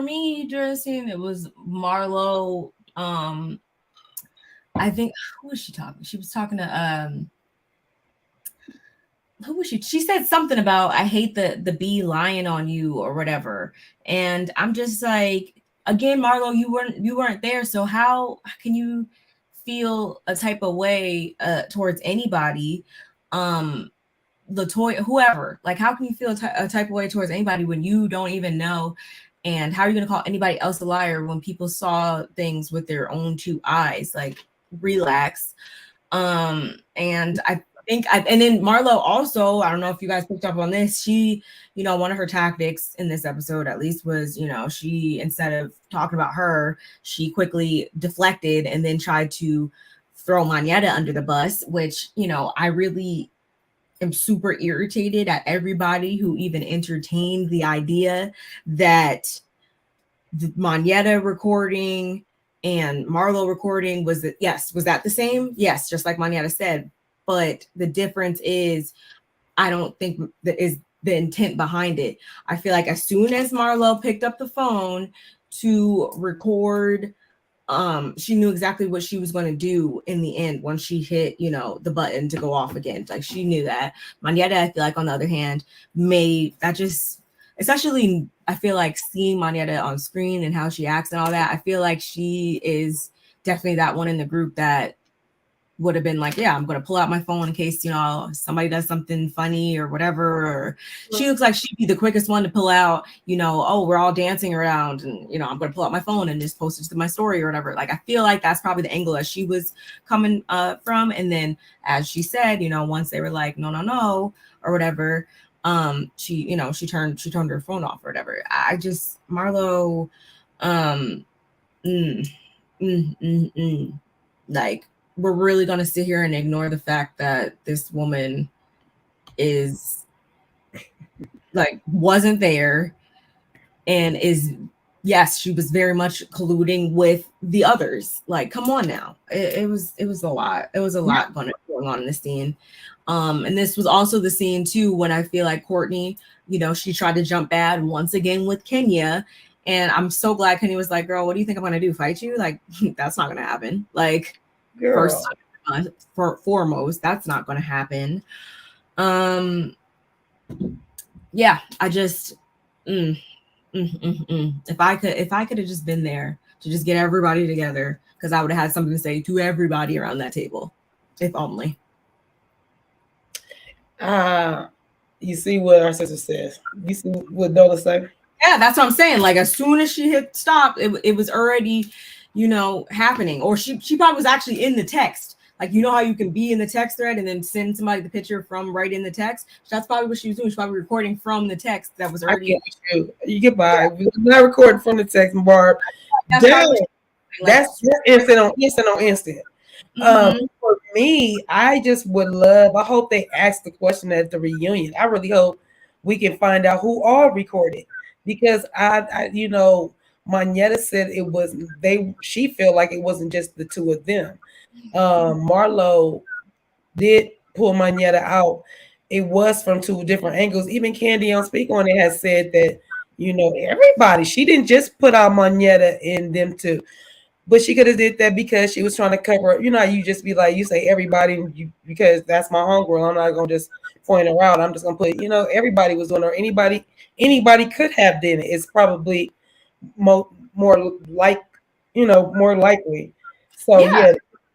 me during the scene, it was Marlo. I think, who was she talking? She was talking to who was she? She said something about I hate the bee lying on you or whatever. And I'm just like, again, Marlo, you weren't there, so how can you feel a type of way towards anybody? Latoya, whoever, like, how can you feel a type of way towards anybody when you don't even know? And how are you going to call anybody else a liar when people saw things with their own two eyes? Like, relax. And I think, and then Marlo also, I don't know if you guys picked up on this, she, one of her tactics in this episode at least was, she, instead of talking about her, she quickly deflected and then tried to throw Agneta under the bus, which, I really am super irritated at everybody who even entertained the idea that the Agneta recording and Marlo recording was that the same? Yes, just like Agneta said. But the difference is, I don't think that is the intent behind it. I feel like as soon as Marlo picked up the phone to record, she knew exactly what she was going to do in the end once she hit, the button to go off again. Like, she knew that. Agneta, I feel like, on the other hand, especially, I feel like seeing Agneta on screen and how she acts and all that, I feel like she is definitely that one in the group that would have been like, yeah, I'm going to pull out my phone in case, somebody does something funny or whatever. Or she looks like she'd be the quickest one to pull out, oh, we're all dancing around and, I'm going to pull out my phone and just post it to my story or whatever. Like, I feel like that's probably the angle that she was coming from. And then, as she said, once they were like, no, or whatever, she turned her phone off or whatever. I just, Marlo, like, we're really going to sit here and ignore the fact that this woman is like, wasn't there and yes, she was very much colluding with the others. Like, come on now. It was a lot. It was a lot going on in the scene. And this was also the scene too, when I feel like Courtney, she tried to jump bad once again with Kenya. And I'm so glad Kenya was like, girl, what do you think I'm going to do? Fight you? Like, that's not going to happen. Like, girl. Foremost, that's not going to happen. Yeah, I just, if I could have just been there to just get everybody together, because I would have had something to say to everybody around that table, if only. You see what our sister says. You see what Dola said. Yeah, that's what I'm saying. Like, as soon as she hit stop, it was already, happening. Or she probably was actually in the text. Like, how you can be in the text thread and then send somebody the picture from right in the text. That's probably what she was doing. She's probably recording from the text that was already. You get by. We're not recording from the text, Barb. That's instant on instant. For me, I just would love. I hope they ask the question at the reunion. I really hope we can find out who all recorded. Because Moneta said it was she felt like it wasn't just the two of them. Marlo did pull Moneta out. It was from two different angles. Even Kandi on Speak On It has said that, everybody, she didn't just put out Moneta in them two. But she could have did that because she was trying to cover, you just be like, you say everybody because that's my homegirl. I'm not gonna just point her out. I'm just gonna put, everybody was doing, or anybody could have done it. It's probably more more likely. So yeah,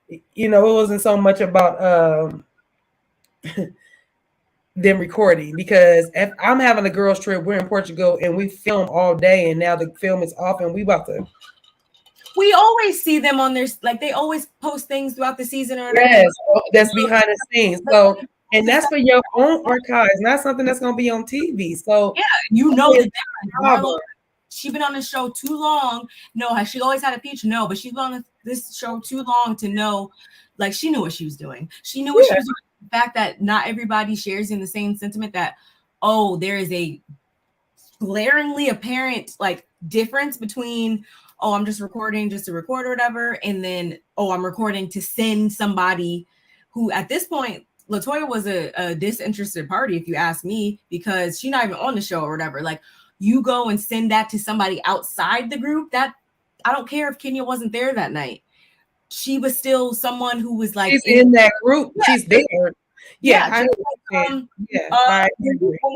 it wasn't so much about them recording, because if I'm having a girls trip, we're in Portugal and we film all day, and now the film is off and we about to. We always see them on their, like, they always post things throughout the season or whatever. Yes, that's behind the scenes. So, and that's for your own archives, not something that's going to be on TV. So, yeah, the difference. Marlo, she's been on the show too long. No, has she always had a feature? No, but she's been on this show too long to know, like, she knew what she was doing. She knew what she was doing. The fact that not everybody shares in the same sentiment that, oh, there is a glaringly apparent, like, difference between, oh, I'm just recording just to record or whatever, and then, oh, I'm recording to send somebody who, at this point, LaToya was a disinterested party, if you ask me, because she's not even on the show or whatever. Like, you go and send that to somebody outside the group, that, I don't care if Kenya wasn't there that night. She was still someone who was like, she's in that group. Yeah. She's there. Yeah. When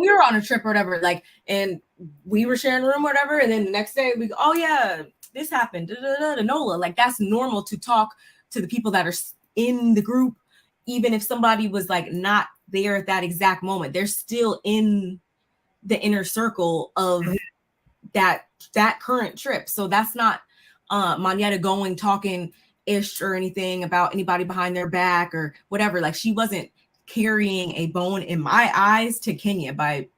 we were on a trip or whatever, like, and we were sharing a room or whatever, and then the next day we go, oh yeah, this happened, to Nola. Like, that's normal to talk to the people that are in the group, even if somebody was like not there at that exact moment. They're still in the inner circle of that current trip. So that's not Moneta going talking ish or anything about anybody behind their back or whatever. Like, she wasn't carrying a bone in my eyes to Kenya by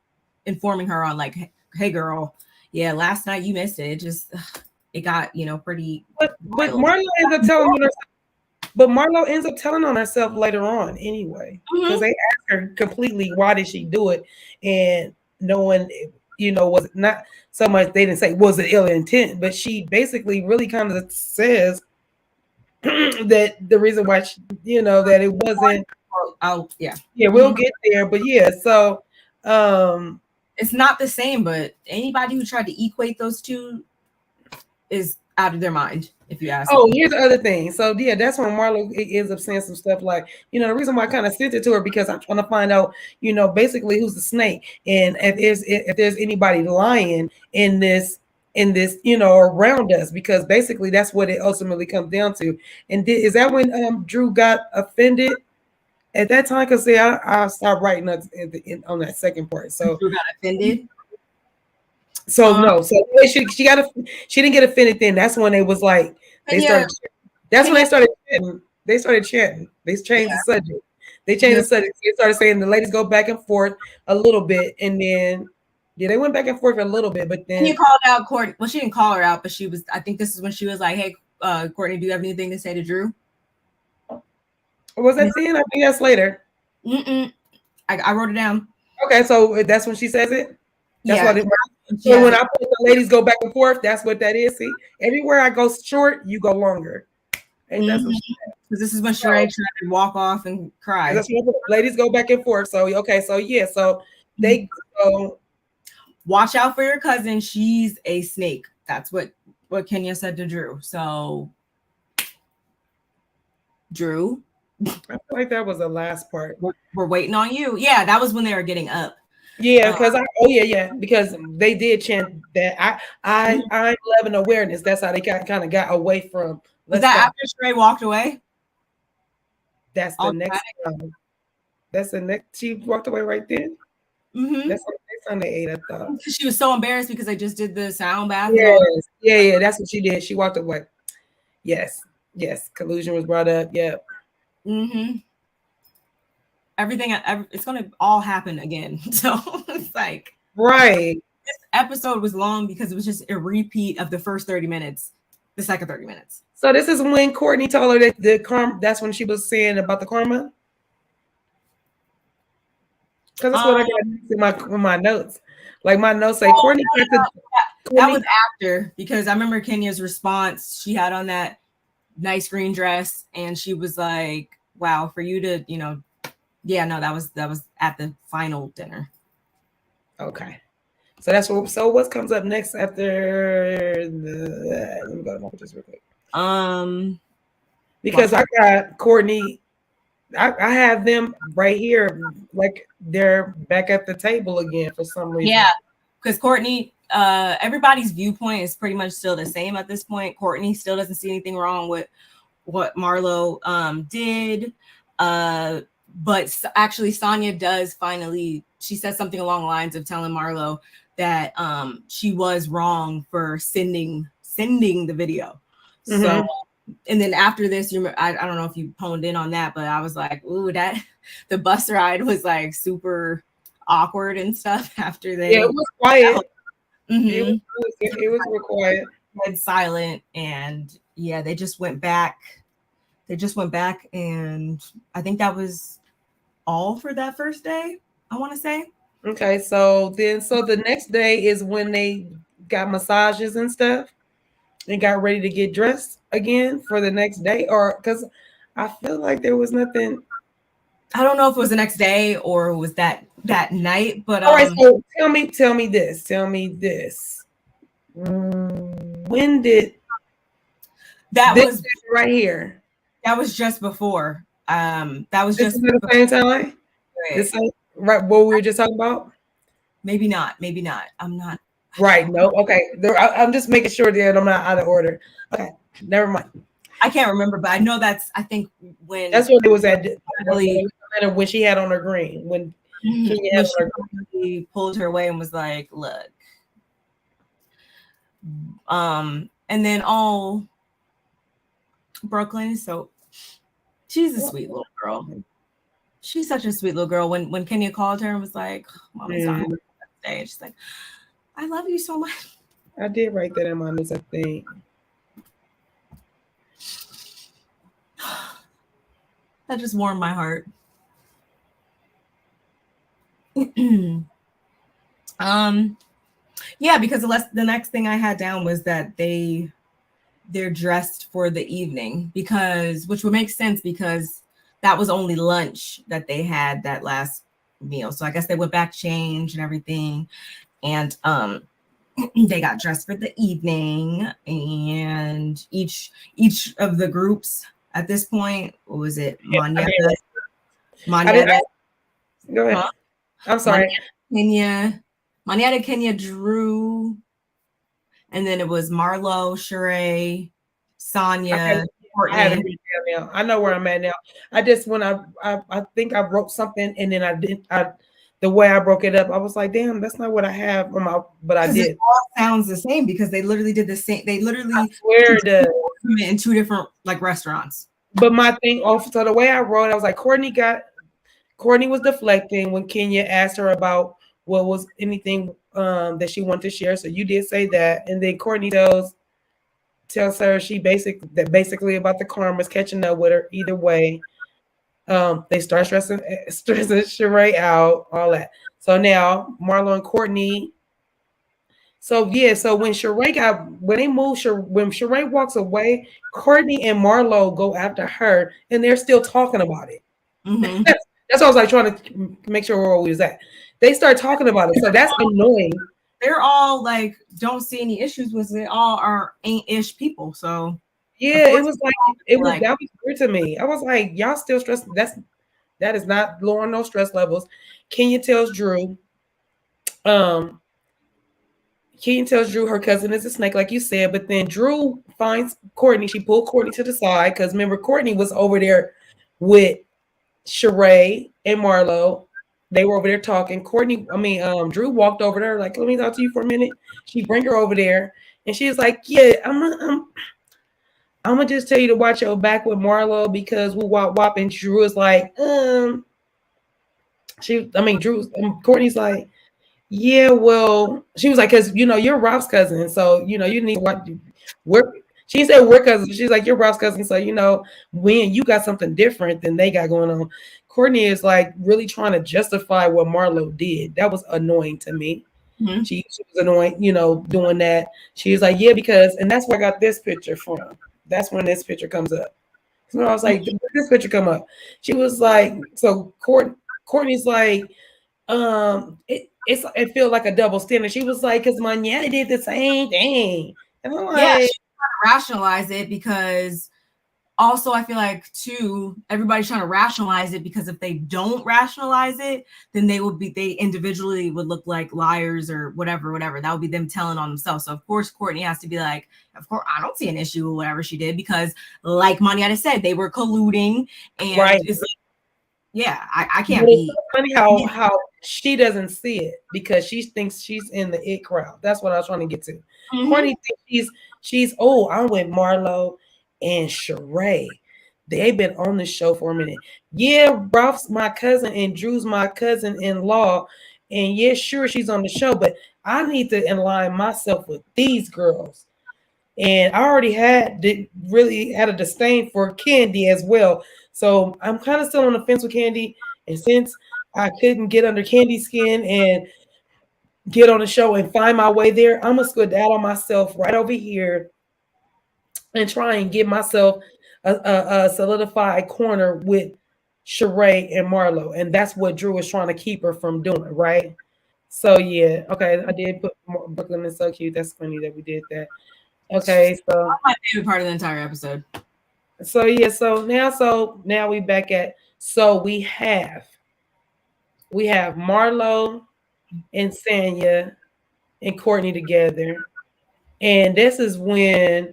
informing her on, like, hey girl, yeah, last night you missed it. It got, pretty. But Marlo ends up telling her. But Marlo ends up telling on herself later on anyway, because they asked her completely why did she do it, and no one, was not so much. They didn't say was it ill intent, but she basically really kind of says that the reason why that it wasn't. We'll get there, but so it's not the same. But anybody who tried to equate those two is out of their mind, if you ask me. Here's the other thing. So that's when Marlo ends up saying some stuff like, the reason why I kind of sent it to her, because I'm trying to find out, basically who's the snake, and if there's anybody lying in this, around us, because basically that's what it ultimately comes down to. And is that when Drew got offended at that time? Because I stopped writing on that second part. So Drew got offended. So no, so she didn't get offended then. That's when it was like they started. That's when they started chatting. They started chatting. They changed the subject. They changed the subject. They started saying the ladies go back and forth a little bit, and then they went back and forth a little bit. But then you called out Courtney. Well, she didn't call her out, but she was. I think this is when she was like, "Hey, Courtney, do you have anything to say to Drew?" Was that then? I think that's later. I wrote it down. Okay, so that's when she says it. That's what it. So when I put the ladies go back and forth, that's what that is. See, everywhere I go short, you go longer. And that's what she said. Because this is when Sheree tried to walk off and cry. That's what ladies go back and forth. So so they go. Watch out for your cousin. She's a snake. That's what Kenya said to Drew. So Drew, I feel like that was the last part. We're waiting on you. Yeah, that was when they were getting up. Yeah, because because they did chant that I'm loving awareness. That's how they kind of got away from. Was that after Sheree walked away? That's the next time. That's the next. She walked away right then. That's the next time they ate. I thought she was so embarrassed because I just did the sound bath. Yes. Yeah. That's what she did. She walked away. Yes. Collusion was brought up. Yep. Everything, it's gonna all happen again. So it's like, right. This episode was long because it was just a repeat of the first 30 minutes, the second 30 minutes. So this is when Courtney told her that that's when she was saying about the karma. Because that's what I got in my notes. Like my notes say, Courtney got the. That was after, because I remember Kenya's response. She had on that nice green dress, and she was like, "Wow, for you to, yeah, no, that was at the final dinner." Okay, so that's what. So what comes up next after the? Let me go to my pictures real quick. Because I got Courtney. I have them right here, like they're back at the table again for some reason. Yeah, because Courtney, everybody's viewpoint is pretty much still the same at this point. Courtney still doesn't see anything wrong with what Marlo did. But actually, Sonia does finally, she says something along the lines of telling Marlo that she was wrong for sending the video. Mm-hmm. So, and then after this, I don't know if you honed in on that, but I was like, ooh, that the bus ride was like super awkward and stuff after they. Yeah, it was quiet. Mm-hmm. It was real quiet. And silent, and yeah, they just went back. And I think that was all for that first day, I want to say. Okay, so the next day is when they got massages and stuff and got ready to get dressed again for the next day, or because I feel like there was nothing. I don't know if it was the next day or it was that night, but all right, so tell me this. When did that this was right here? That was just before. That was just at the same time. This right what we were just talking about. Maybe not. I'm not. Right. No. Okay. I'm just making sure that I'm not out of order. Okay. Never mind. I can't remember, but I know I think when that's when it was at when she had on her green when she pulled her away and was like, "Look," and then all Brooklyn. So she's a sweet little girl. She's such a sweet little girl. When Kenya called her and was like, "Mommy's on that day," she's like, "I love you so much." I did write that in my notes, I think. That just warmed my heart. Yeah, because the next thing I had down was that they're dressed for the evening, which would make sense because that was only lunch that they had that last meal. So I guess they went back, changed and everything, and they got dressed for the evening. And each of the groups at this point, what was it? Manyata. Go ahead. I'm sorry. Manyata, Kenya, Drew, and then it was Marlo, Sheree, Sonia. I know where I'm at now. I just when I think I wrote something and then the way I broke it up, I was like, damn, that's not what I have on my, but I did. It all sounds the same because they literally did the same. They literally in two different like restaurants. But my thing so the way I wrote, I was like, Courtney was deflecting when Kenya asked her about what was anything that she wanted to share. So you did say that, and then Courtney tells her basically about the karmas catching up with her either way. They start stressing Sheree out, all that. So now Marlo and Courtney. So yeah, so when Sheree walks away, Courtney and Marlo go after her, and they're still talking about it. Mm-hmm. That's what I was like trying to make sure where we was at. They start talking about it, so that's annoying. They're all like, don't see any issues with it. All are ain't-ish people. So yeah, it was that was weird to me. I was like, y'all still stressed. That is not lowering no stress levels. Kenya tells Drew her cousin is a snake, like you said, but then Drew finds Courtney. She pulled Courtney to the side because remember, Courtney was over there with Sheree and Marlo. They were over there talking. Drew walked over there, like, let me talk to you for a minute. She bring her over there, and she was like, yeah, I'm gonna just tell you to watch your back with Marlo because we wop. And Drew is like, Courtney's like, yeah, well, she was like, because you're Rob's cousin, so you need to watch. She said we're cousins. She's like, you're Rob's cousin. So, when you got something different than they got going on. Courtney is like really trying to justify what Marlo did. That was annoying to me. Mm-hmm. She was annoying, doing that. She was like, yeah, because, and that's where I got this picture from. That's when this picture comes up. So I was like, this picture come up. She was like, so Courtney's like, it feels like a double standard. She was like, because Manetta did the same thing. And I'm Yeah, like, she's trying to rationalize it because also I feel like too, everybody's trying to rationalize it because if they don't rationalize it, then they individually would look like liars or whatever. That would be them telling on themselves. So of course Courtney has to be like, of course I don't see an issue with whatever she did because like Manetta said, they were colluding and right. it's like, yeah, I can't But it's be. so funny how she doesn't see it because she thinks she's in the it crowd. That's what I was trying to get to. Mm-hmm. Courtney thinks I'm with Marlo and Sheree. They've been on the show for a minute. Yeah, Ralph's my cousin and Drew's my cousin-in-law. And yeah, sure, she's on the show, but I need to align myself with these girls. And I already really had a disdain for Kandi as well. So I'm kind of still on the fence with Kandi. And since I couldn't get under Kandi's skin and get on the show and find my way there, I'm gonna skedaddle myself right over here and try and get myself a solidified corner with Sheree and Marlo. And that's what Drew is trying to keep her from doing, right? So yeah, okay, I did put Brooklyn is so cute. That's funny that we did that. Okay, so That's my favorite part of the entire episode. So yeah, so now we back at we have Marlo and Sanya and Courtney together. And this is when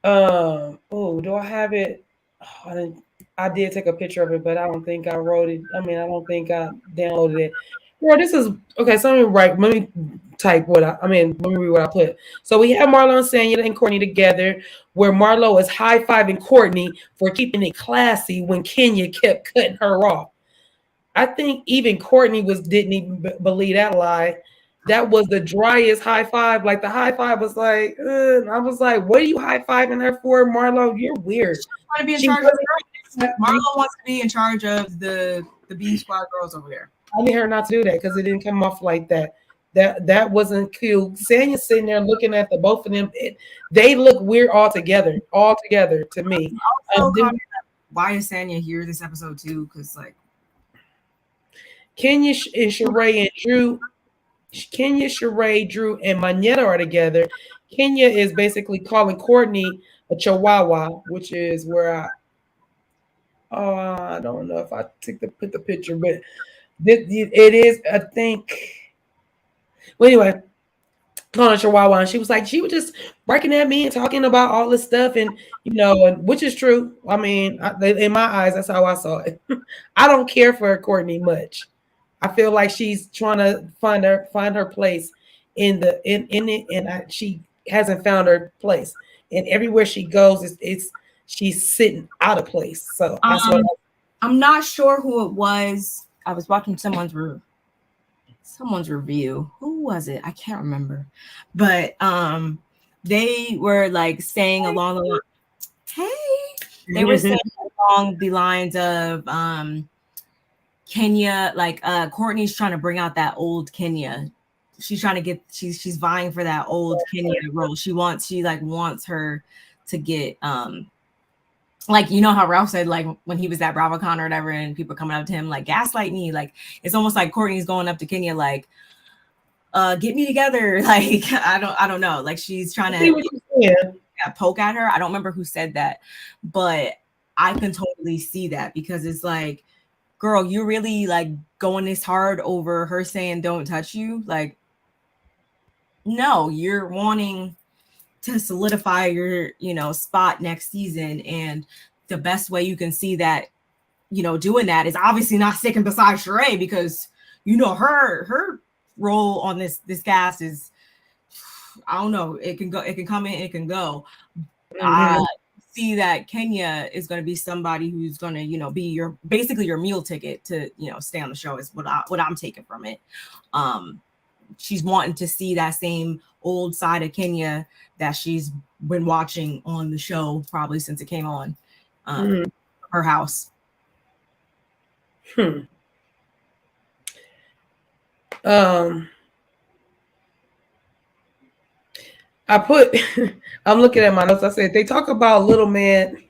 do I have it? I did take a picture of it, but I don't think I wrote it. I mean, I don't think I downloaded it. Girl, this is okay. So let me type let me read what I put. So we have Marlo and Sanya and Courtney together, where Marlo is high-fiving Courtney for keeping it classy when Kenya kept cutting her off. I think even Courtney didn't even believe that lie. That was the driest high five. Like the high five was like, I was like, what are you high fiving her for, Marlo? You're weird. She's to be in charge Marlo wants to be in charge of the B Squad girls over there. I need her not to do that because it didn't come off like that. That wasn't cute. Sanya's sitting there looking at the both of them. They look weird all together to me. Why is Sanya here this episode too? Because like Kenya and Sheree and Drew. Kenya, Sheree, Drew, and Manetta are together. Kenya is basically calling Courtney a chihuahua, which is where I don't know if I put the picture, but it is, I think. Well, anyway, calling a chihuahua, and she was just barking at me and talking about all this stuff, and which is true. I mean, in my eyes, that's how I saw it. I don't care for Courtney much. I feel like she's trying to find her place in it, and she hasn't found her place. And everywhere she goes, she's sitting out of place. So I'm not sure who it was. I was watching someone's review. Who was it? I can't remember. But they were like saying along the line. Hey, they were saying along the lines of Kenya, like Courtney's trying to bring out that old Kenya. She's trying to get she's vying for that old Kenya role. She wants her to get like how Ralph said like when he was at BravoCon or whatever and people coming up to him like gaslight me, like it's almost like Courtney's going up to Kenya like get me together, like I don't know, like she's trying to poke at her. I don't remember who said that, but I can totally see that because it's like, girl, you're really like going this hard over her saying don't touch you. Like, no, you're wanting to solidify your, spot next season. And the best way you can see that, doing that is obviously not sticking beside Sheree because, her role on this cast is, I don't know, it can come in, it can go. I see that Kenya is going to be somebody who's going to, be basically your meal ticket to, stay on the show is what I'm taking from it. She's wanting to see that same old side of Kenya that she's been watching on the show probably since it came on her house. I'm looking at my notes. I said they talk about little man.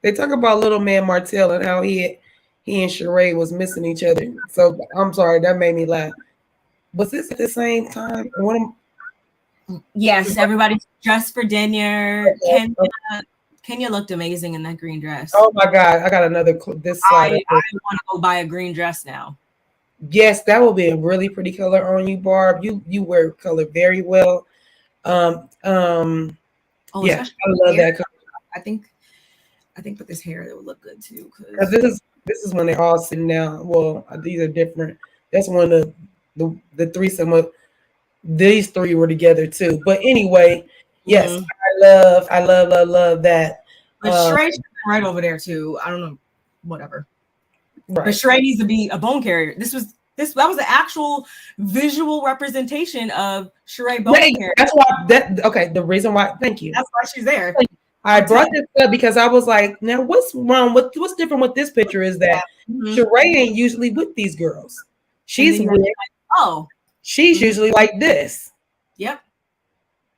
They talk about little man Martell and how he and Sheree was missing each other. So I'm sorry, that made me laugh. Was this at the same time? Yes, everybody's dressed for dinner. Okay. Kenya looked amazing in that green dress. Oh my God, I got another this slide. I want to go buy a green dress now. Yes, that will be a really pretty color on you, Barb. You wear color very well. Yeah, I love that color. I think with this hair it would look good too. Because this is when they're all sitting down. Well, these are different. That's one of the threesome of these three were together too. But anyway, yes, I love that. But Sheree's right over there too. I don't know, whatever. Right. But Sheree needs to be a bone carrier. That was the actual visual representation of Sheree bone carrier. That's why the reason why. Thank you. That's why she's there. I brought this up because I was like, now what's wrong? What's different with this picture is that Sheree ain't usually with these girls. She's she's usually like this. Yep.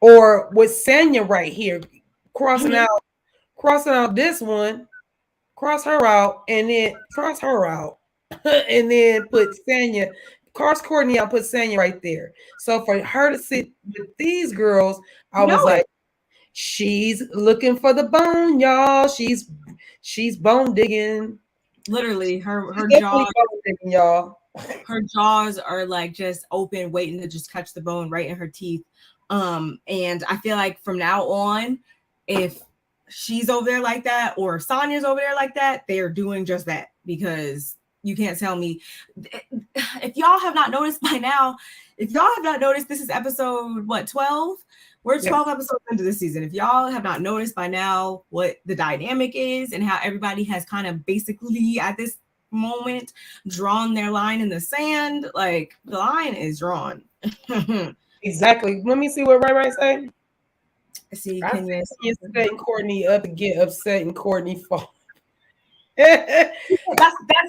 Or with Sanya right here, crossing out this one, cross her out, and then cross her out, and then put Sanya, cross Courtney out, put Sanya right there. So for her to sit with these girls, I was like, she's looking for the bone, y'all. She's bone digging. Literally, her jaws, digging, y'all. Her jaws are like just open, waiting to just catch the bone right in her teeth. And I feel like from now on, if she's over there like that or Sonya's over there like that, they are doing just that, because you can't tell me. If y'all have not noticed by now, this is episode 12? We're 12 episodes into this season. If y'all have not noticed by now what the dynamic is and how everybody has kind of basically at this moment drawn their line in the sand, like the line is drawn. Exactly. Let me see what Ray say. See, you're setting Courtney up to get upset and Courtney fall. that's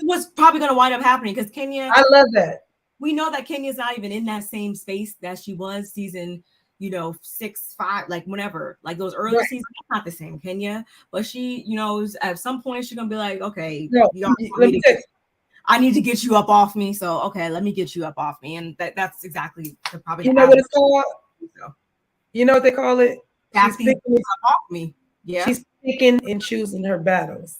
what's probably going to wind up happening, because Kenya. I love that. We know that Kenya's not even in that same space that she was season 6, 5, like whenever, like those early seasons. Not the same Kenya, but she, at some point she's gonna be like, okay, I need to get you up off me. So okay, let me get you up off me, and that's exactly the probably. You know what it's called? You know what they call it? She's picking up off me. Yeah, she's picking and choosing her battles,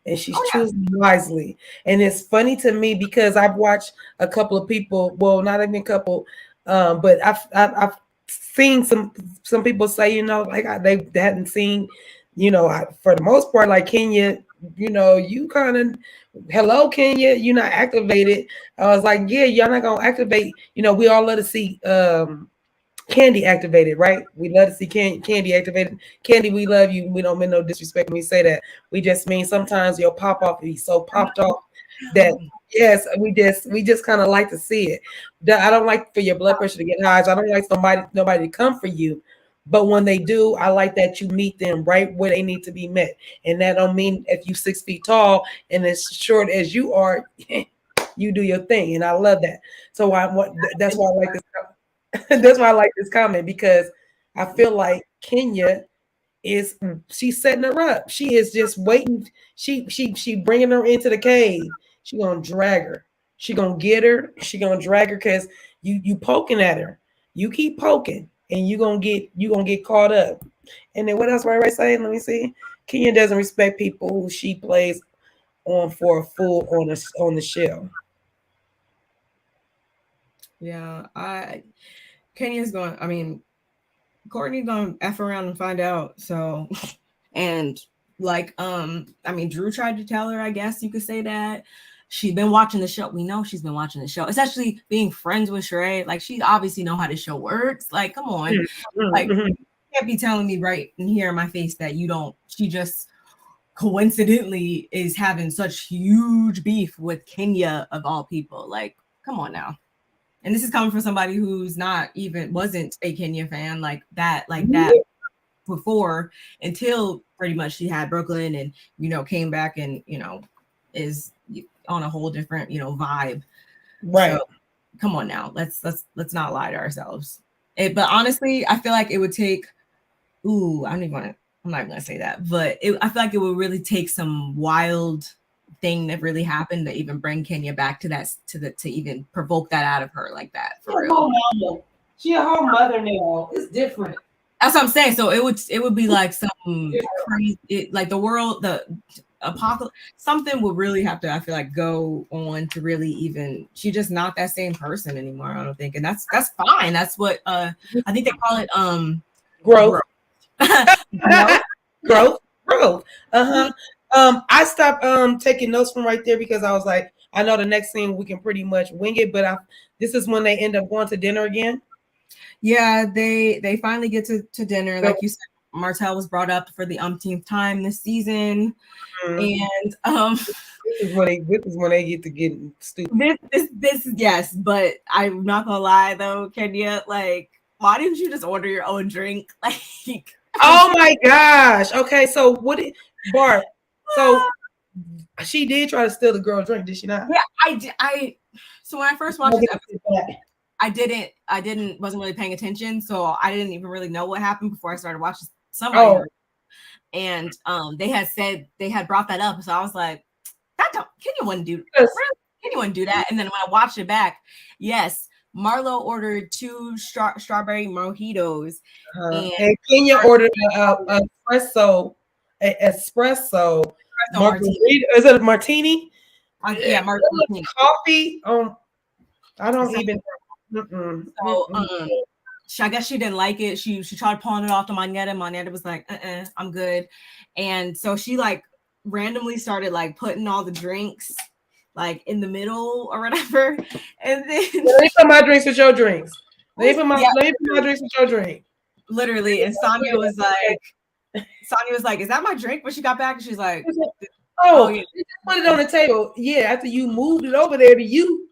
and she's choosing wisely. And it's funny to me because I've watched a couple of people. Well, not even a couple, but I've seen some people say, like they hadn't seen, for the most part, like Kenya, you kind of, hello Kenya, you're not activated. I was like, yeah, y'all not gonna activate. We all love to see Kandi activated, right? We love to see Kandi activated. Kandi, we love you. We don't mean no disrespect when we say that. We just mean sometimes your pop off be so popped off that yes, we just kind of like to see it. I don't like for your blood pressure to get high. I don't like nobody to come for you. But when they do, I like that you meet them right where they need to be met. And that don't mean if you 6 feet tall and as short as you are, you do your thing. And I love that. So that's why I like this. That's why I like this comment, because I feel like Kenya she's setting her up. She is just waiting. She bringing her into the cave. She gonna drag her. She gonna get her. She gonna drag her because you poking at her. You keep poking, and you gonna get caught up. And then what else? Right saying? Let me see. Kenya doesn't respect people who she plays on for a fool on the show. Yeah, Kenya's going. I mean, Courtney's gonna F around and find out. So, and like, Drew tried to tell her, I guess you could say that. She's been watching the show. We know she's been watching the show, especially being friends with Sheree. Like, she obviously know how the show works. Like, come on. Like, you can't be telling me right in here in my face that you don't. She just coincidentally is having such huge beef with Kenya of all people. Like, come on now. And this is coming from somebody who's wasn't a Kenya fan like that before, until pretty much she had Brooklyn and, came back and, is on a whole different, vibe. Right. So come on now. Let's not lie to ourselves. But honestly, I feel like it would take, I'm not even gonna say that, but I feel like it would really take some wild thing that really happened to even bring Kenya back to that, to even provoke that out of her like that, for real. She a whole mother now. It's different. That's what I'm saying. So it would be like some crazy, like the world, the apocalypse, something would really have to, I feel like, go on to really even. She's just not that same person anymore, I don't think, and that's fine. That's what I think they call it. Growth. Growth. I stopped taking notes from right there because I was like, I know the next scene we can pretty much wing it, but this is when they end up going to dinner again. Yeah, they finally get to dinner. Like you said, Martell was brought up for the umpteenth time this season. And this is when they get to get stupid. This yes, but I'm not gonna lie though, Kenya, like, why didn't you just order your own drink? Like, oh my gosh. Okay, so what did Bart? So she did try to steal the girl drink, did she not? Yeah, so when I first watched this episode, wasn't really paying attention, so I didn't even really know what happened before I started watching somebody. And they had brought that up, so I was like, Kenya wouldn't do that. And then when I watched it back, yes, Marlo ordered 2 strawberry mojitos, and Kenya ordered an espresso margarita. Is it a martini? Yeah, martini. Coffee. I don't even. So I guess she didn't like it. She tried pulling it off to Manetta. Manetta was like, I'm good. And so she like randomly started like putting all the drinks like in the middle or whatever. And then let me put my drinks with your drinks. Let me put my drinks with your drink. Literally. And Sonia was like, is that my drink? When she got back, and she's like, oh yeah. You just put it on the table. Yeah, after you moved it over there to you.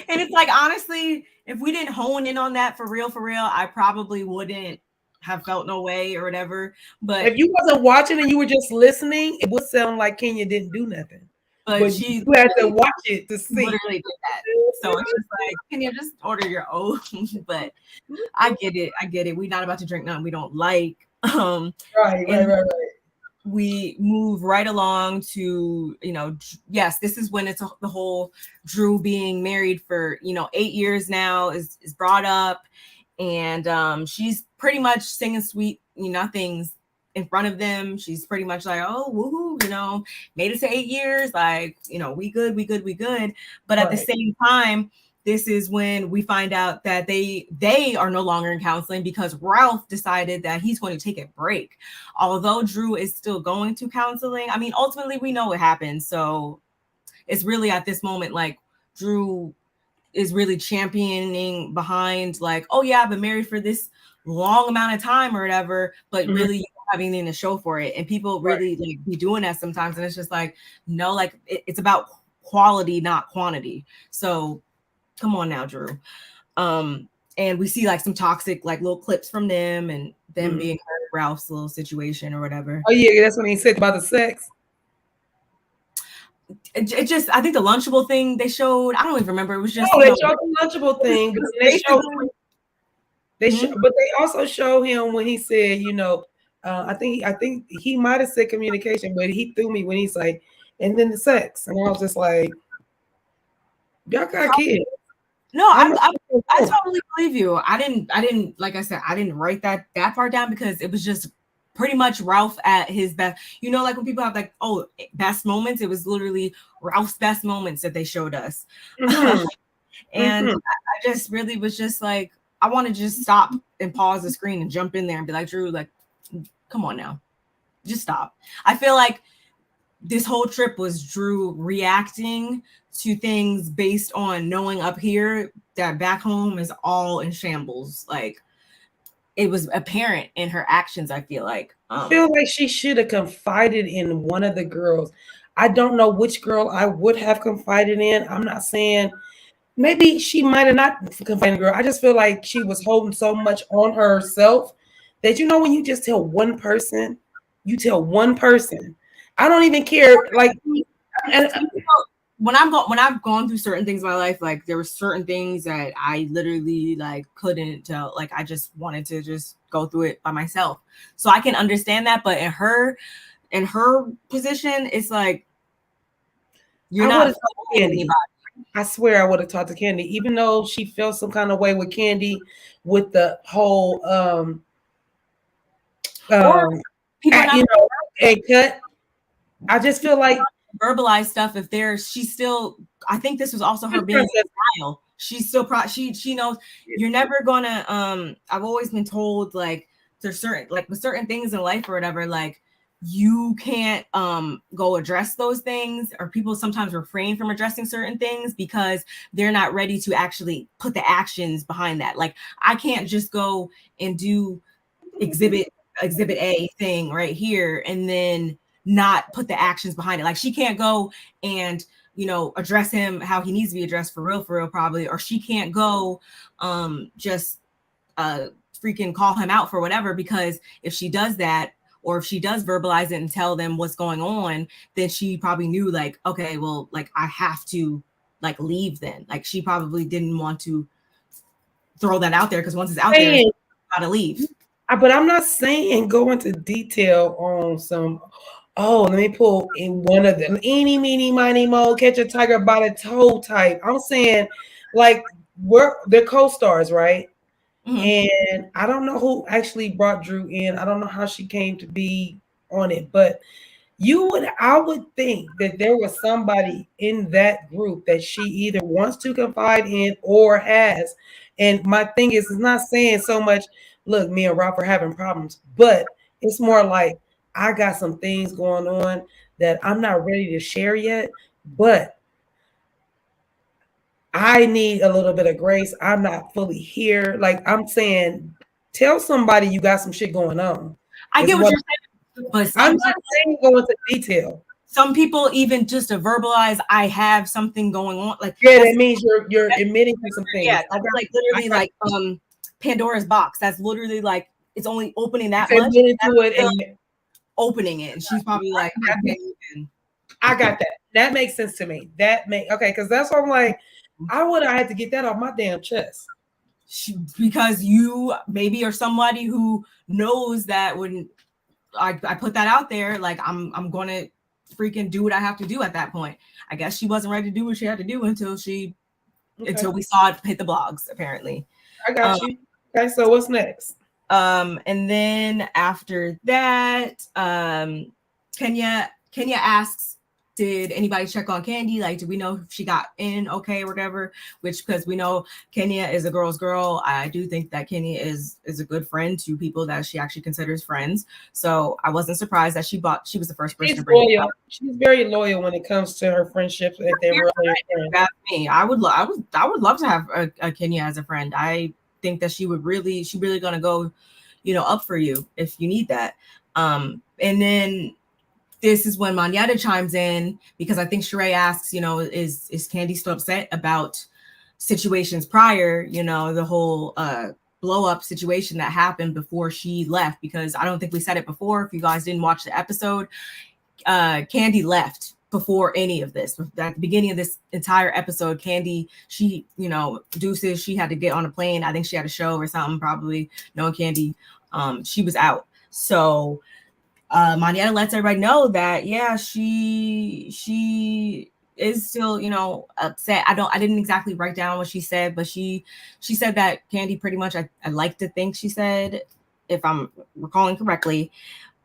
And it's like, honestly, if we didn't hone in on that for real, I probably wouldn't have felt no way or whatever. But if you wasn't watching and you were just listening, it would sound like Kenya didn't do nothing. But you had to watch it to see. Literally did that. So it's just like, Kenya, just order your own. But I get it. We're not about to drink nothing we don't like. Right. We move right along to, yes, this is when it's the whole Drew being married for, 8 years now is brought up. And she's pretty much singing sweet, things in front of them. She's pretty much like, oh, woohoo, made it to 8 years. Like, we good. But at the same time, this is when we find out that they are no longer in counseling because Ralph decided that he's going to take a break. Although Drew is still going to counseling, I mean, ultimately we know what happened. So it's really at this moment, like, Drew is really championing behind, like, oh yeah, I've been married for this long amount of time or whatever, but really you don't have anything to show for it. And people really like be doing that sometimes. And it's just like, no, like it's about quality, not quantity. So come on now, Drew. And we see like some toxic, like little clips from them and them being hurt, Ralph's little situation or whatever. Oh yeah, that's when he said about the sex. It just, I think the Lunchable thing they showed, I don't even remember. It was just they showed the Lunchable thing, but they also show him when he said, I think he might have said communication, but he threw me when he's like, and then the sex, and I was just like, y'all got kids. No, I totally believe you. I didn't, like I said, I didn't write that part down because it was just pretty much Ralph at his best. Like when people have like, oh, best moments, it was literally Ralph's best moments that they showed us. And I just really was just like, I want to just stop and pause the screen and jump in there and be like, Drew, like, come on now, just stop. I feel like this whole trip was Drew reacting to things based on knowing up here that back home is all in shambles. Like, it was apparent in her actions, I feel like. I feel like she should have confided in one of the girls. I don't know which girl I would have confided in. I'm not saying maybe she might have not complained, girl. I just feel like she was holding so much on herself that, you know, when you just tell one person, you tell one person. I don't even care. Like, and, when I've gone through certain things in my life, like there were certain things that I literally like couldn't tell. Like I just wanted to just go through it by myself. So I can understand that, but in her position, it's like you're I would not have talked to Kandi. I swear I would have talked to Kandi, even though she felt some kind of way with Kandi with the whole or people are not, you know, and cut. I just feel like verbalize stuff if she's still, I think this was also her being in denial. She's still she knows you're never gonna I've always been told like there's certain, like with certain things in life or whatever, like you can't go address those things, or people sometimes refrain from addressing certain things because they're not ready to actually put the actions behind that. Like I can't just go and do exhibit A thing right here and then not put the actions behind it. Like she can't go and, you know, address him how he needs to be addressed for real probably, or she can't go just freaking call him out for whatever, because if she does that, or if she does verbalize it and tell them what's going on, then she probably knew like, okay, well, like I have to like leave then. Like she probably didn't want to throw that out there, because once it's out there, it's gotta leave. But I'm not saying go into detail on some, oh, let me pull in one of them, eeny, meeny, miny, mo, catch a tiger by the toe type. I'm saying, like, they're co-stars, right? Mm-hmm. And I don't know who actually brought Drew in. I don't know how she came to be on it, but I would think that there was somebody in that group that she either wants to confide in or has. And my thing is, it's not saying so much, look, me and Rob are having problems, but it's more like I got some things going on that I'm not ready to share yet, but I need a little bit of grace. I'm not fully here. Like I'm saying, tell somebody you got some shit going on. I get what you're saying, but I'm not saying go into detail. Some people even just to verbalize, I have something going on. Like yeah, that means you're admitting to some things. Yeah, like literally like Pandora's box. That's literally like it's only opening that much. Opening it, and she's probably like, I got that. That makes sense to me. Okay, because that's what I'm like. I would have had to get that off my damn chest. Because you maybe are somebody who knows that when I put that out there, like I'm gonna freaking do what I have to do at that point. I guess she wasn't ready to do what she had to do until we saw it hit the blogs, apparently. I got you. Okay, so what's next? And then after that, Kenya asks, did anybody check on Kandi? Like, do we know if she got in okay or whatever? Which, because we know Kenya is a girl's girl. I do think that Kenya is a good friend to people that she actually considers friends. So I wasn't surprised that she was the first person to bring it up. She's very loyal when it comes to her friendships. If they were that's me. I would love to have a Kenya as a friend. I think that she's really gonna go, you know, up for you if you need that. And then this is when Manyetta chimes in, because I think Sheree asks, you know, is Kandi still upset about situations prior, you know, the whole blow up situation that happened before she left? Because I don't think we said it before. If you guys didn't watch the episode, Kandi left before any of this. At the beginning of this entire episode, Kandi, she, you know, Deuces, she had to get on a plane. I think she had a show or something, probably, knowing Kandi. She was out. So Manyetta lets everybody know that, yeah, she is still, you know, upset. I didn't exactly write down what she said, but she said that Kandi pretty much, I like to think she said, if I'm recalling correctly,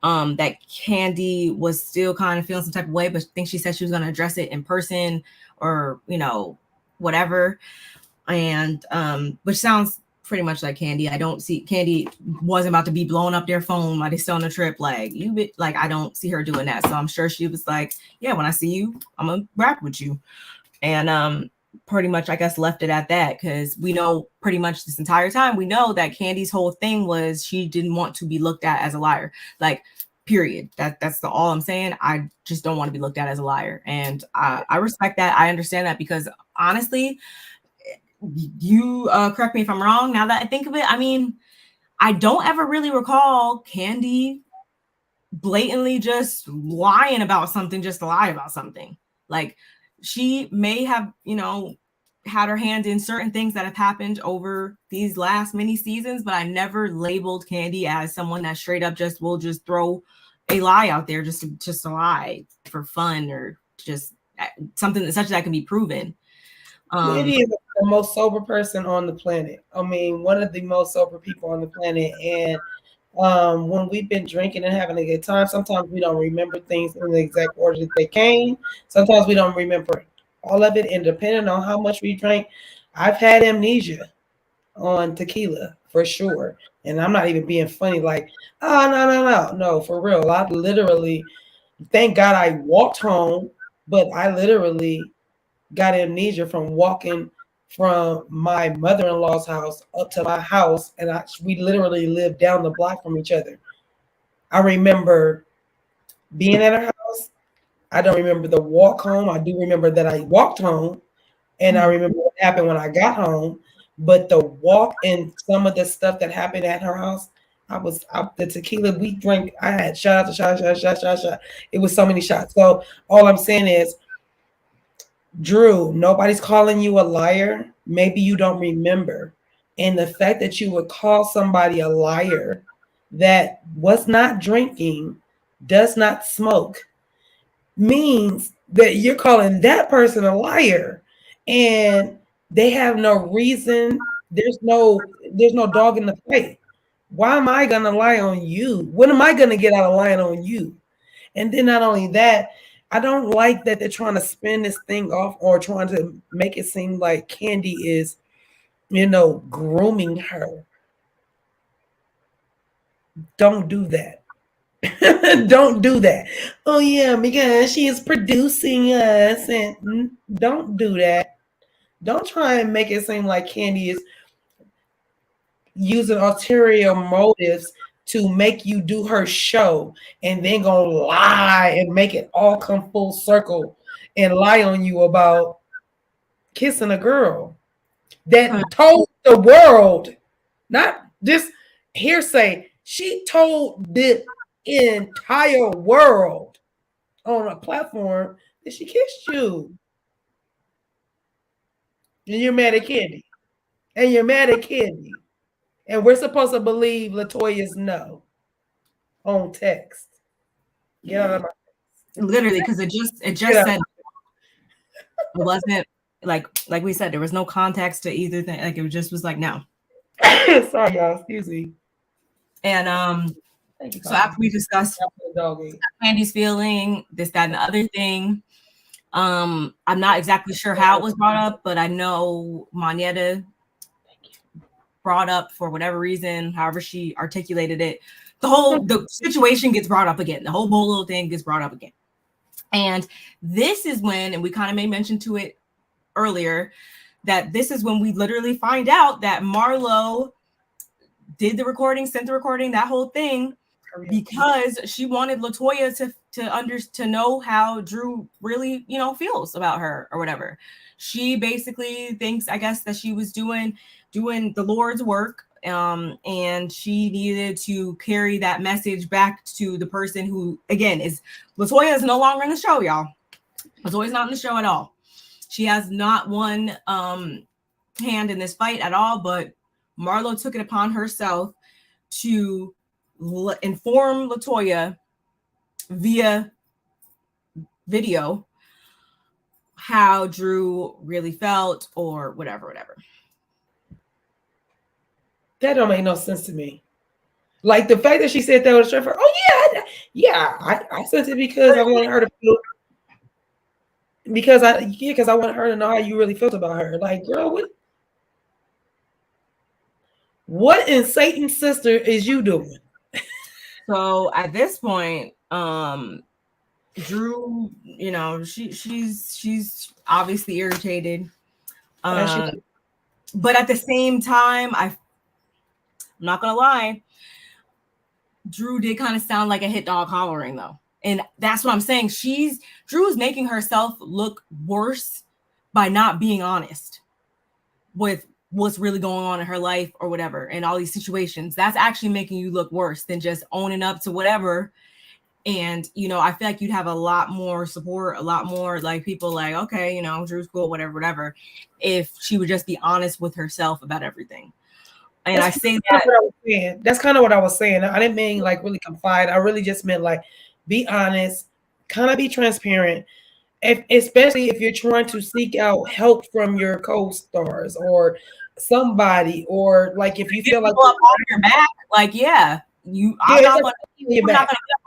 that Kandi was still kind of feeling some type of way, but I think she said she was going to address it in person or, you know, whatever. And which sounds pretty much like Kandi. I don't see Kandi wasn't about to be blowing up their phone while they still on the trip. Like I don't see her doing that. So I'm sure she was like, yeah, when I see you, I'm gonna rap with you. And pretty much I guess left it at that, because we know pretty much this entire time, we know that Kandi's whole thing was she didn't want to be looked at as a liar. Like, period. That's all I'm saying. I just don't want to be looked at as a liar. And I respect that. I understand that, because honestly, you correct me if I'm wrong. Now that I think of it, I mean, I don't ever really recall Kandi blatantly just lying about something just to lie about something. Like, she may have, had her hand in certain things that have happened over these last many seasons, but I never labeled Kandi as someone that straight up just will just throw a lie out there just to lie for fun, or just something that such that can be proven. Kandi is the most sober person on the planet. I mean, one of the most sober people on the planet. And when we've been drinking and having a good time, sometimes we don't remember things in the exact order that they came. Sometimes we don't remember all of it. And depending on how much we drank, I've had amnesia on tequila for sure. And I'm not even being funny, like, oh, no, for real. I literally, thank God I walked home, but I literally got amnesia from walking from my mother-in-law's house up to my house, and we literally lived down the block from each other. I remember being at her house. I don't remember the walk home. I do remember that I walked home, and I remember what happened when I got home. But the walk and some of the stuff that happened at her house, I was out the tequila we drank. I had shot. It was so many shots. So all I'm saying is, Drew, nobody's calling you a liar. Maybe you don't remember. And the fact that you would call somebody a liar that was not drinking, does not smoke, means that you're calling that person a liar. And they have no reason. There's no dog in the fight. Why am I gonna lie on you? When am I gonna get out of lying on you? And then not only that, I don't like that they're trying to spin this thing off or trying to make it seem like Kandi is, grooming her. Don't do that. Don't do that. Oh yeah, because she is producing us, and don't do that. Don't try and make it seem like Kandi is using ulterior motives to make you do her show, and then gonna lie and make it all come full circle and lie on you about kissing a girl that told the world, not just hearsay. She told the entire world on a platform that she kissed you. And you're mad at Kandi. And you're mad at Kandi. And we're supposed to believe Latoya's no on text. Get out of my face. Literally, because it just said it wasn't like we said, there was no context to either thing. Like, it just was like, no. Sorry, y'all. Excuse me. And so after we discussed Kandi's feeling, this, that, and the other thing, I'm not exactly sure how it was brought up, but I know Monietta brought up, for whatever reason, however she articulated it, the situation gets brought up again. The whole little thing gets brought up again. And this is when, and we kind of made mention to it earlier, that this is when we literally find out that Marlo did the recording, sent the recording, that whole thing, because she wanted Latoya to know how Drew really, feels about her or whatever. She basically thinks, I guess, that she was doing the Lord's work, and she needed to carry that message back to the person who, again, is Latoya is no longer in the show, y'all. Latoya's not in the show at all. She has not one hand in this fight at all, but Marlo took it upon herself to inform Latoya via video how Drew really felt, or whatever. That don't make no sense to me. Like, the fact that she said that was straight for, I sent it because I wanted her to feel, because I wanted her to know how you really felt about her. Like, girl, what in Satan's sister is you doing? So at this point, Drew, she's obviously irritated. But at the same time, I'm not gonna lie, Drew did kind of sound like a hit dog hollering, though. And that's what I'm saying. Drew's making herself look worse by not being honest. with what's really going on in her life or whatever, and all these situations, that's actually making you look worse than just owning up to whatever. And, you know, I feel like you'd have a lot more support, a lot more like people like, okay, you know, Drew's cool, whatever, if she would just be honest with herself about everything. And I say that. That's kind of what I was saying. I didn't mean like really confide. I really just meant like be honest, kind of be transparent. Especially if you're trying to seek out help from your co-stars or somebody, or like if you feel like up off your back, like I'm not gonna get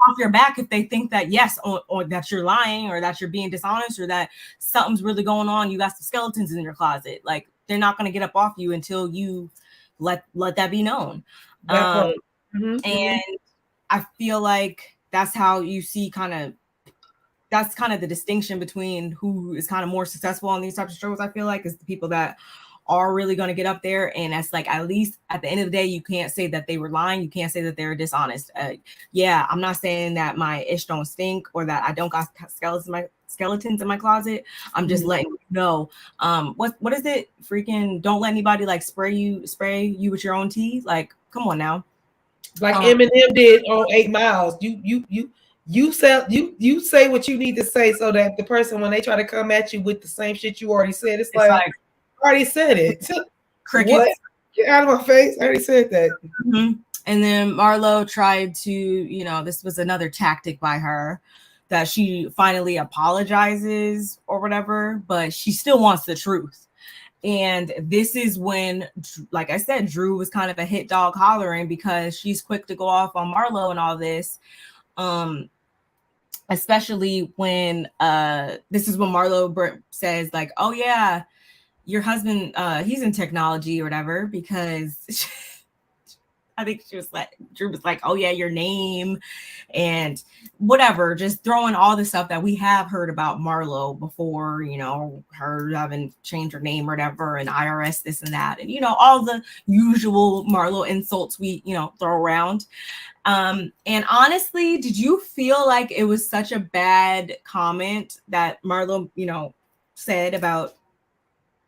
off your back if they think that yes, or that you're lying, or that you're being dishonest, or that something's really going on. You got some skeletons in your closet. Like they're not gonna get up off you until you let that be known. And I feel like that's how you see that's kind of the distinction between who is kind of more successful on these types of shows. I feel like is the people that are really going to get up there, and that's like, at least at the end of the day, you can't say that they were lying. You can't say that they're dishonest. I'm not saying that my ish don't stink or that I don't got skeletons in my closet. I'm just letting you know. What is it? Freaking don't let anybody like spray you with your own tea. Like, come on now. Like Eminem did on 8 Miles. You say what you need to say so that the person, when they try to come at you with the same shit you already said, it's like I already said it. Crickets. What? Get out of my face. I already said that. And then Marlo tried to, you know, this was another tactic by her, that she finally apologizes or whatever, but she still wants the truth. And this is when, like I said, Drew was kind of a hit dog hollering, because she's quick to go off on Marlo and all this. Especially when this is when Marlo says like, oh yeah, your husband, he's in technology or whatever, because I think Drew was like, oh yeah, your name and whatever, just throwing all the stuff that we have heard about Marlo before, you know, her having changed her name or whatever, and IRS this and that, and you know, all the usual Marlo insults we, you know, throw around. And honestly, did you feel like it was such a bad comment that Marlo, you know, said about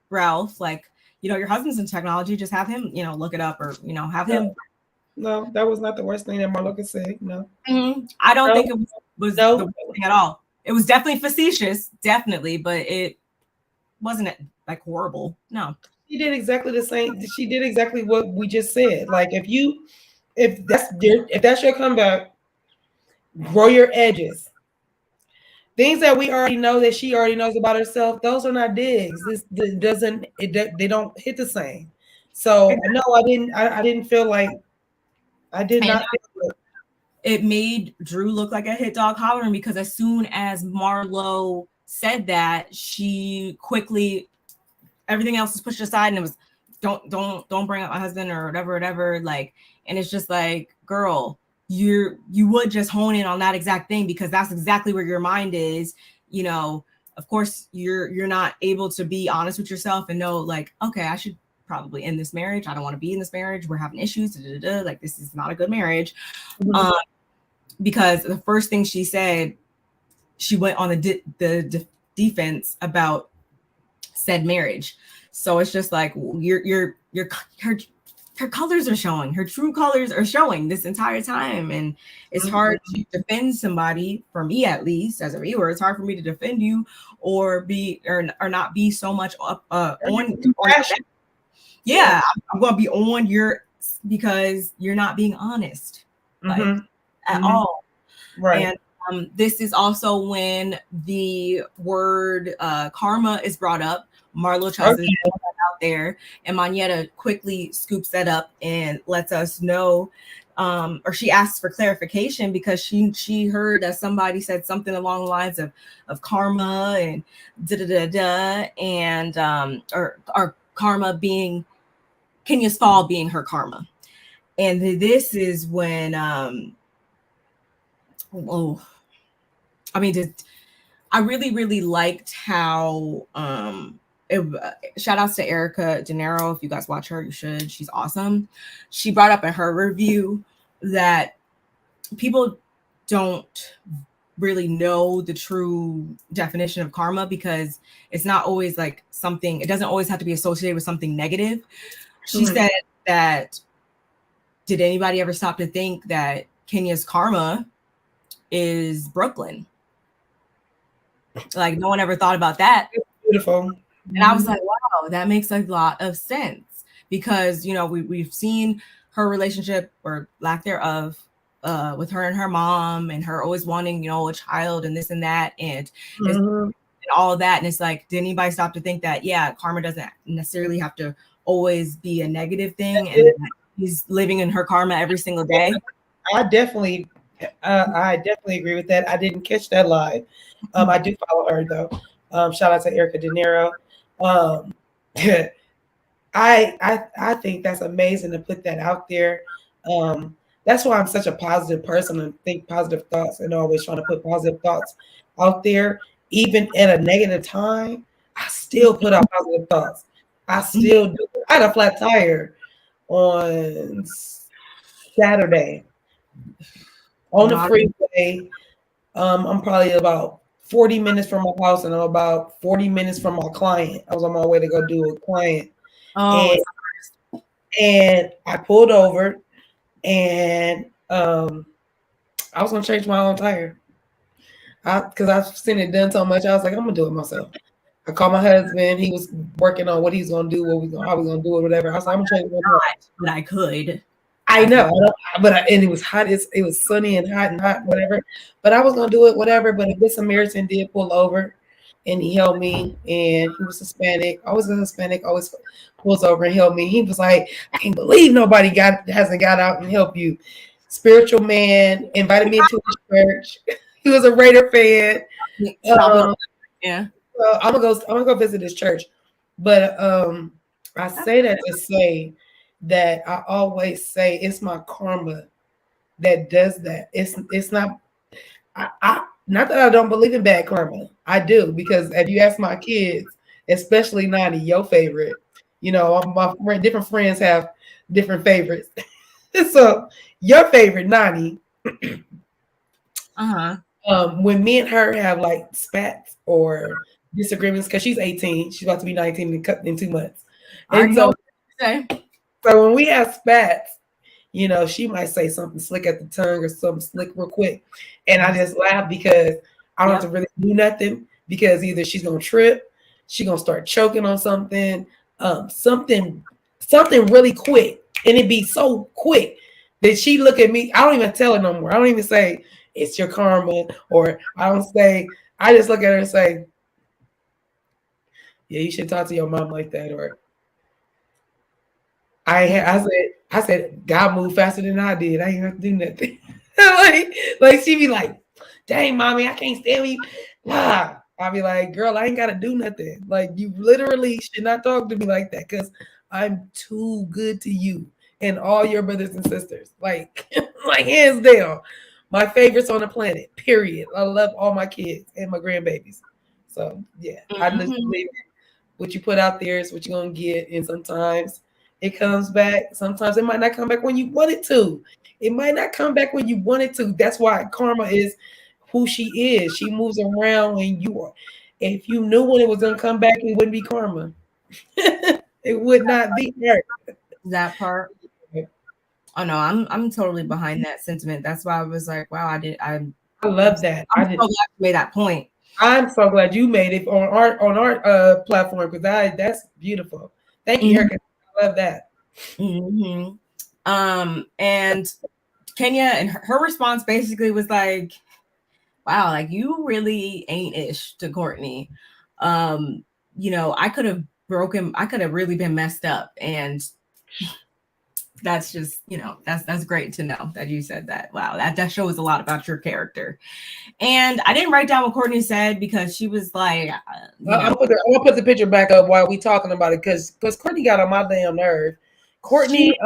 Ralph? Like, you know, your husband's in technology, just have him, you know, look it up, or, you know, have him. No, that was not the worst thing that Marlo could say. No. I don't think it was the worst thing at all. It was definitely facetious, definitely, but it wasn't like horrible. No. She did exactly the same. She did exactly what we just said. Like if that's your comeback, grow your edges. Things that we already know that she already knows about herself, those are not digs. They don't hit the same. So no, I didn't feel like I did not feel it. It made Drew look like a hit dog hollering, because as soon as Marlo said that, she quickly, everything else was pushed aside, and it was don't bring up my husband or whatever. Like, and it's just like, girl, you would just hone in on that exact thing, because that's exactly where your mind is. You know, of course you're not able to be honest with yourself and know like, okay, I should probably end this marriage. I don't want to be in this marriage. We're having issues. Like, this is not a good marriage. Because the first thing she said, she went on the defense about said marriage. So it's just like, her colors are showing, her true colors are showing this entire time. And it's hard to defend somebody, for me at least as a viewer. It's hard for me to defend you or not be so much up on yeah, I'm gonna be on your, because you're not being honest like at all. Right. And this is also when the word karma is brought up. Marlo tries to put that out there, and Manetta quickly scoops that up and lets us know, or she asks for clarification, because she heard that somebody said something along the lines of karma and and or karma being Kenya's fall being her karma. And this is when I really liked how shout outs to Erica De Niro. If you guys watch her, you should. She's awesome. She brought up in her review that people don't really know the true definition of karma, because it's not always like something, it doesn't always have to be associated with something negative. She said that, did anybody ever stop to think that Kenya's karma is Brooklyn? Like, no one ever thought about that. It's beautiful. And I was like, wow, that makes a lot of sense, because, you know, we've seen her relationship, or lack thereof, with her and her mom, and her always wanting, you know, a child and this and that, and all that. And it's like, did anybody stop to think that, yeah, karma doesn't necessarily have to always be a negative thing, and he's living in her karma every single day? I definitely agree with that. I didn't catch that live. I do follow her though. Shout out to Erica De Niro. I think that's amazing to put that out there. That's why I'm such a positive person and think positive thoughts, and always trying to put positive thoughts out there. Even at a negative time, I still put out positive thoughts. I still do. I had a flat tire on Saturday on the freeway. I'm probably about 40 minutes from my house, and I'm about 40 minutes from my client. I was on my way to go do a client. And I pulled over, and I was going to change my own tire. Because I've seen it done so much. I was like, I'm going to do it myself. I called my husband. He was working on what he's going to do, how we're going to do it, whatever. I was like, I'm going to change my tire. But I could. I know, and it was hot. It was sunny and hot, whatever. But I was gonna do it, whatever. But a good Samaritan did pull over, and he helped me. And he was Hispanic. Always a Hispanic. Always pulls over and helped me. He was like, I can't believe nobody hasn't got out and helped you. Spiritual man, invited me into his church. He was a Raider fan. Yeah. So I'm gonna go visit his church. But I say that to say that I always say it's my karma that does that. It's not not that I don't believe in bad karma. I do, because if you ask my kids, especially Nani, your favorite, you know, different friends have different favorites. So your favorite, Nani, when me and her have like spats or disagreements, because she's 18, she's about to be 19 in 2 months. And so when we have spats, you know, she might say something slick at the tongue or something slick real quick. And I just laugh because I don't have to really do nothing, because either she's going to trip, she's going to start choking on something, something really quick. And it'd be so quick that she look at me. I don't even tell her no more. I don't even say, it's your karma, or I just look at her and say, yeah, you should talk to your mom like that. Or I said, God moved faster than I did. I ain't have to do nothing. like she be like, dang, mommy, I can't stand you. Nah. I'll be like, girl, I ain't got to do nothing. Like, you literally should not talk to me like that, because I'm too good to you and all your brothers and sisters. Like hands down, my favorites on the planet, period. I love all my kids and my grandbabies. So, yeah, I just believe what you put out there is what you're going to get. And sometimes it comes back. Sometimes it might not come back when you want it to. It might not come back when you want it to. That's why karma is who she is. She moves around when you are. If you knew when it was going to come back, it wouldn't be karma. It would not be her. That part. Oh no, I'm totally behind that sentiment. That's why I was like, wow, I love that. I'm so glad you made that point. I'm so glad you made it on our platform, because that's beautiful. Thank you, Erica. I love that. And Kenya, and her response basically was like, wow, like, you really ain't ish to Courtney. You know, I could have really been messed up. And that's just, you know, that's great to know that you said that. Wow, that shows a lot about your character. And I didn't write down what Courtney said, because she was like, I'll put the picture back up while we talking about it, because Courtney got on my damn nerve. Courtney,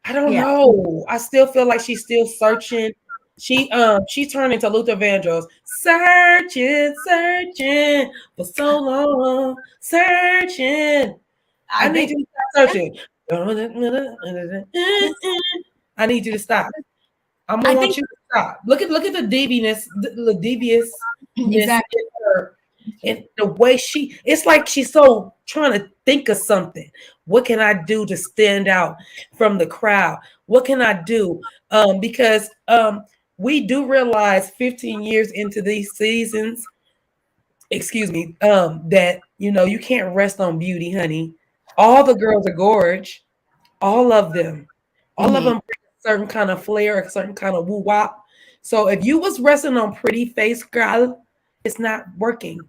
I don't know. I still feel like she's still searching. She turned into Luther Vandross, searching for so long, searching. I need you to stop searching. I need you to stop. I'm gonna want you to stop. Look at the deviousness, the deviousness Exactly. in her, and the way it's like she's so trying to think of something. What can I do to stand out from the crowd? What can I do? Because we do realize 15 years into these seasons, excuse me, that you can't rest on beauty, honey. All the girls are gorge, all of them. All of them bring a certain kind of flair, a certain kind of woo wop. So if you was resting on pretty face, girl, it's not working.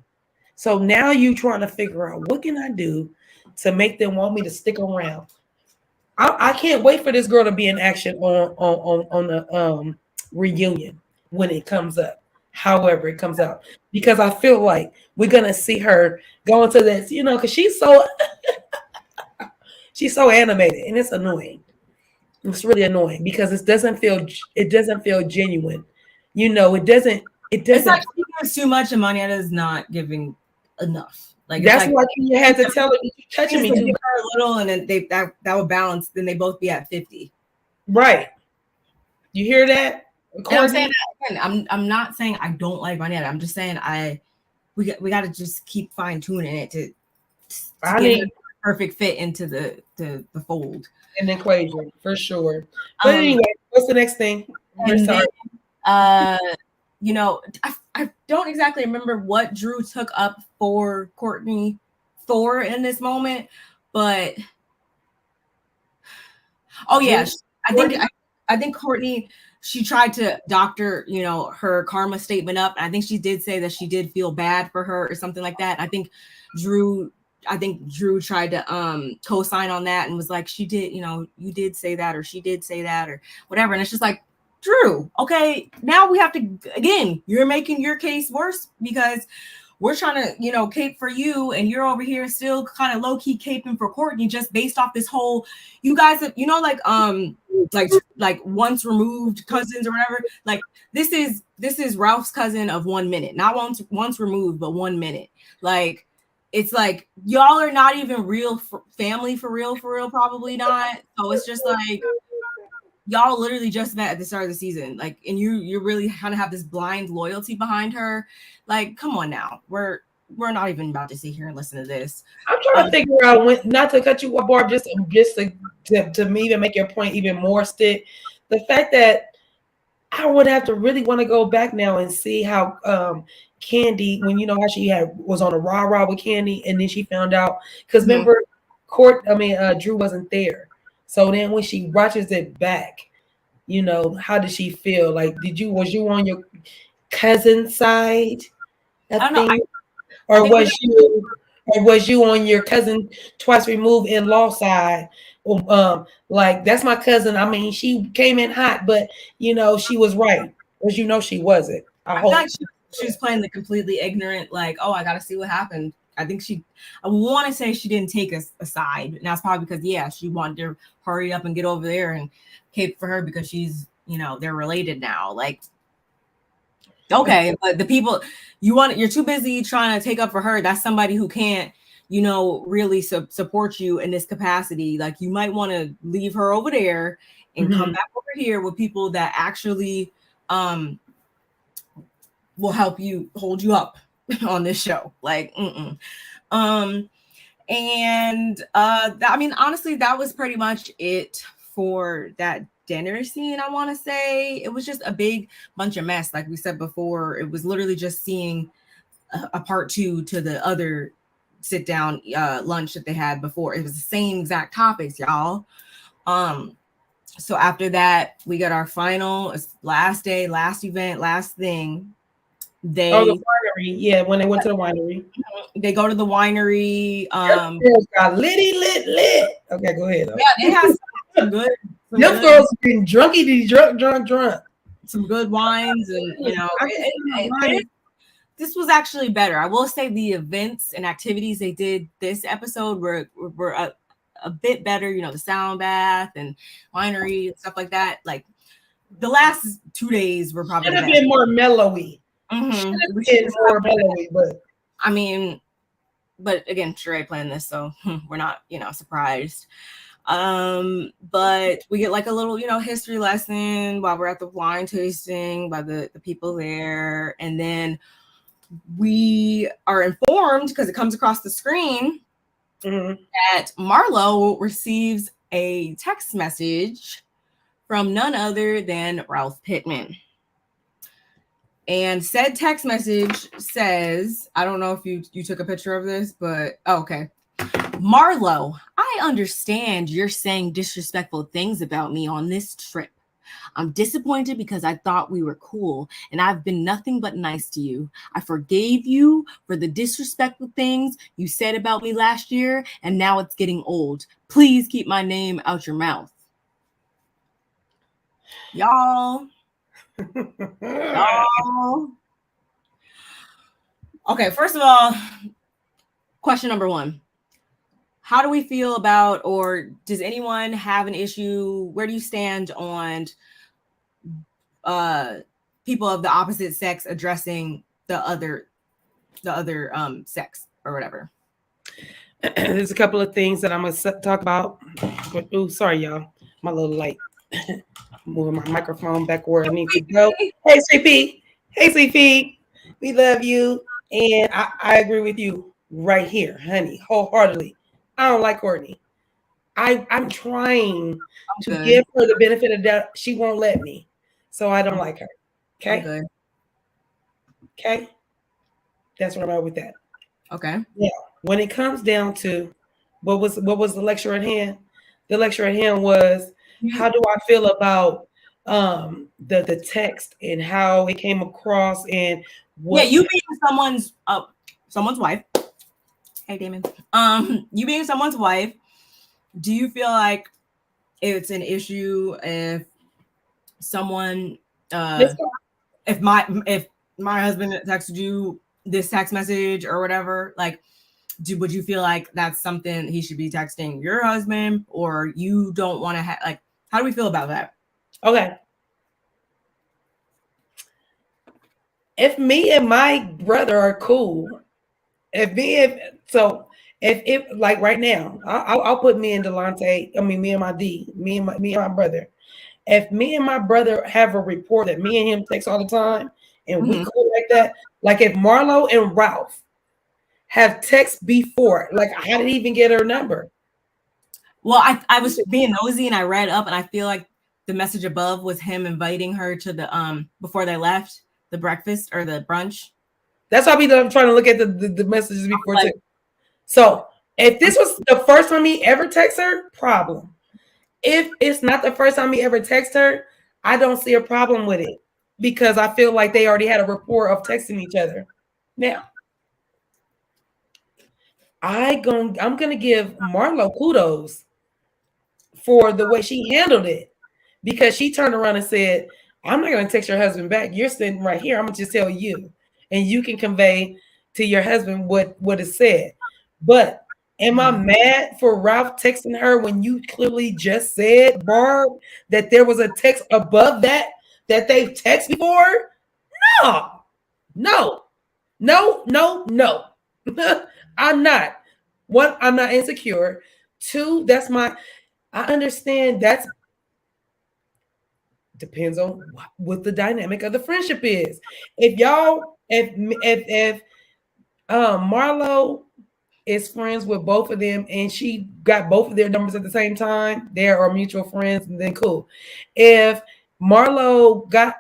So now you trying to figure out what can I do to make them want me to stick around. I can't wait for this girl to be in action on the reunion when it comes up. However, it comes out, because I feel like we're gonna see her go into this, because she's so animated, and it's annoying. It's really annoying because it doesn't feel genuine. It doesn't. It's like she gives too much and Marietta is not giving enough. Like That's it's why you had to tell her you're touching me too give her a little, and then that would balance. Then they both be at 50. Right. You hear that? And I'm saying that again. I'm not saying I don't like Marietta. I'm just saying we got to just keep fine tuning it to get a perfect fit into the fold. An equation for sure. But anyway, what's the next thing? Then, I don't exactly remember what Drew took up for Courtney Thor in this moment, but I think Courtney, she tried to doctor her karma statement up, and I think she did say that she did feel bad for her or something like that. I think Drew tried to co-sign on that and was like, she did, you did say that, or she did say that, or whatever. And it's just like, Drew, okay, now we have to, again, you're making your case worse because we're trying to, cape for you, and you're over here still kind of low-key caping for Courtney just based off this whole, you guys have, like once removed cousins or whatever. Like this is Ralph's cousin of 1 minute, not once removed, but 1 minute. Like, it's like y'all are not even real family for real, probably not. So it's just like y'all literally just met at the start of the season, like, and you really kind of have this blind loyalty behind her. Like, come on now, we're not even about to sit here and listen to this. I'm trying to figure out when, not to cut you off, Barb, just to me even make your point even more stick. The fact that I would have to really want to go back now and see how Kandi, when how she was on a RHOA with Kandi, and then she found out, because remember Drew wasn't there. So then when she watches it back, how did she feel? Like, was you on your cousin's side? I don't know. Or was you on your cousin twice removed in-law side? Like, that's my cousin. I mean, she came in hot, but she was right. Because she wasn't. I hope like she was playing the completely ignorant, like, oh, I gotta see what happened. I think I want to say she didn't take us aside. And that's probably because, she wanted to hurry up and get over there and cape for her because she's, they're related now. Like, okay, but the people you're too busy trying to take up for her. That's somebody who can't, really support you in this capacity. Like, you might want to leave her over there and come back over here with people that actually will help you hold you up on this show. Like, and honestly, that was pretty much it for that dinner scene. I want to say it was just a big bunch of mess. Like we said before, it was literally just seeing a part 2 to the other sit down lunch that they had before. It was the same exact topics, y'all. So after that, we got our final last day, last event, last thing. The winery. Yeah, when they went to the winery. They go to the winery. Girls got lit. Okay, go ahead. Yeah, they have some good. Them girls been drunk. Some good wines, and this was actually better. I will say the events and activities they did this episode were a bit better. The sound bath and winery and stuff like that. Like, the last 2 days were probably should have been more mellowy. But again, Sheree planned this, so we're not, surprised. But we get like a little, history lesson while we're at the wine tasting by the people there. And then we are informed, because it comes across the screen, that Marlo receives a text message from none other than Ralph Pittman. And said text message says, I don't know if you took a picture of this, but okay. Marlo, I understand you're saying disrespectful things about me on this trip. I'm disappointed because I thought we were cool, and I've been nothing but nice to you. I forgave you for the disrespectful things you said about me last year, and now it's getting old. Please keep my name out your mouth. Y'all. Okay, first of all, question number one. How do we feel about, or does anyone have an issue? Where do you stand on people of the opposite sex addressing the other sex or whatever? There's a couple of things that I'm going to talk about. Oh, sorry, y'all. My little light. Moving my microphone back where I need to go. Hey, CP. Hey, CP. We love you. And I agree with you right here, honey, wholeheartedly. I don't like Courtney. I'm trying to give her the benefit of doubt. She won't let me. So I don't like her. Okay? Okay? That's where I'm at with that. Okay. Yeah. When it comes down to what was the lecture at hand? The lecture at hand was, how do I feel about the text and how it came across, and what? Yeah, you being someone's wife. Hey, Damon. You being someone's wife, do you feel like it's an issue if someone if my husband texted you this text message or whatever, like, would you feel like that's something he should be texting your husband, or you don't want to like, how do we feel about that? Okay. If me and my brother are cool, if like right now, I'll put me and Delonte, me and my brother. If me and my brother have a report that me and him text all the time, and we cool like that, like if Marlo and Ralph have text before, like how did he even get her number? Well, I was being nosy and I read up, and I feel like the message above was him inviting her to the before they left, the breakfast or the brunch. That's why I'm trying to look at the messages before too. So if this was the first time he ever texted her, problem. If it's not the first time he ever texted her, I don't see a problem with it, because I feel like they already had a rapport of texting each other. Now, I'm gonna give Marlo kudos for the way she handled it, because she turned around and said, I'm not gonna text your husband back. You're sitting right here. I'm gonna just tell you, and you can convey to your husband what is said. But am I mad for Ralph texting her when you clearly just said, Barb, that there was a text above that they've texted before? No. I'm not. One, I'm not insecure. Two, I understand that's depends on what the dynamic of the friendship is. If Marlo is friends with both of them and she got both of their numbers at the same time, they are mutual friends, and then cool. If Marlo got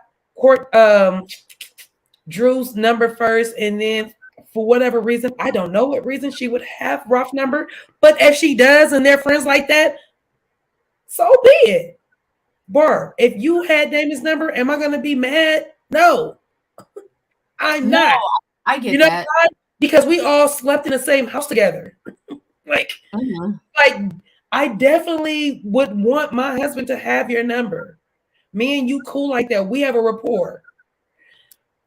Drew's number first, and then for whatever reason, I don't know what reason she would have Ralph's number, but if she does and they're friends like that, so be it. Barb, if you had Damon's number, am I going to be mad? No, I'm not. I get that. Why? Because we all slept in the same house together. Like I definitely would want my husband to have your number. Me and you cool like that. We have a rapport.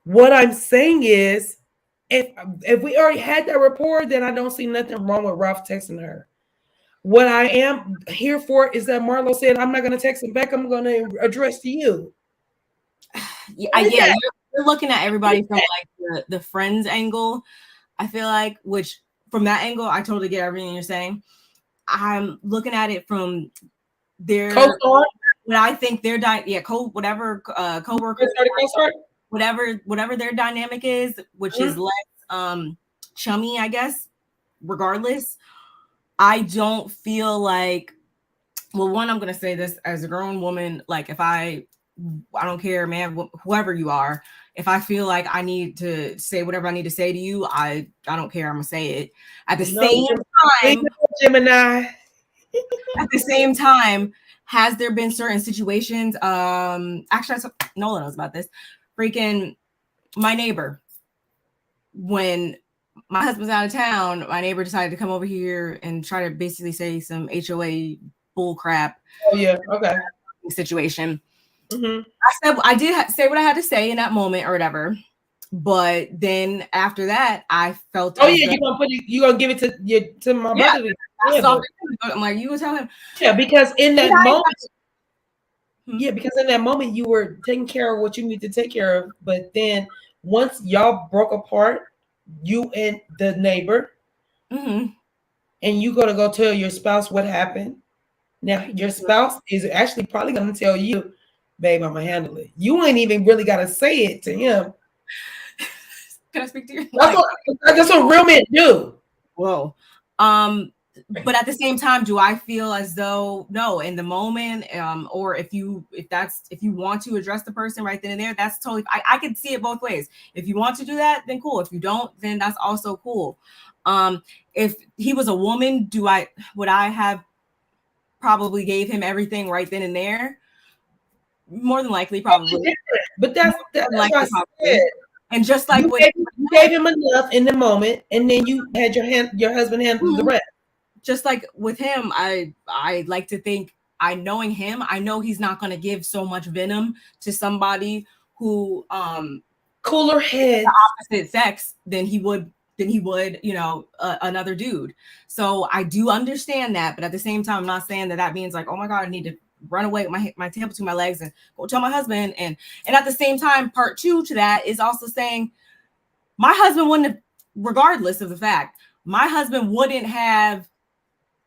What I'm saying is, if we already had that rapport, then I don't see nothing wrong with Ralph texting her. What I am here for is that Marlo said, I'm not going to text him back. I'm going to address to you. Yeah, you're looking at everybody from like the friends angle. I feel like, which from that angle, I totally get everything you're saying. I'm looking at it from their Co-star? what I think their coworker, whatever their dynamic is, which is less chummy, I guess. Regardless, I don't feel like. Well, one, I'm gonna say this as a grown woman. Like, if I don't care, man, whoever you are. If I feel like I need to say whatever I need to say to you, I don't care. I'm gonna say it. At the same time, Gemini. At the same time, has there been certain situations? Actually, Nola knows about this. Freaking my neighbor. When my husband's out of town, my neighbor decided to come over here and try to basically say some HOA bull crap. Oh yeah, okay. Situation. I did say what I had to say in that moment or whatever. But then after that, I felt. Oh yeah, you gonna give it to my brother. I'm like, you will tell him. Yeah, because in that moment. Yeah, because in that moment you were taking care of what you need to take care of, but then once y'all broke apart, you and the neighbor, and you gotta go tell your spouse what happened. Now your spouse is actually probably gonna tell you, babe, I'm gonna handle it. You ain't even really gotta say it to him. Can I speak to you? That's what real men do. Whoa. But at the same time, do I feel as though no, in the moment, or if you want to address the person right then and there, that's totally. I can see it both ways. If you want to do that, then cool. If you don't, then that's also cool. If he was a woman, would I have probably gave him everything right then and there? More than likely, probably. But that's likely, probably. And just like you gave him enough in the moment, and then you had your husband handle the rest. Just like with him, I like to think, knowing him, I know he's not going to give so much venom to somebody who cooler head the opposite sex than he would another dude. So I do understand that, but at the same time, I'm not saying that means like, oh my God, I need to run away with my tail between my legs and go tell my husband. And at the same time, part two to that is also saying my husband wouldn't have, regardless of the fact, my husband wouldn't have.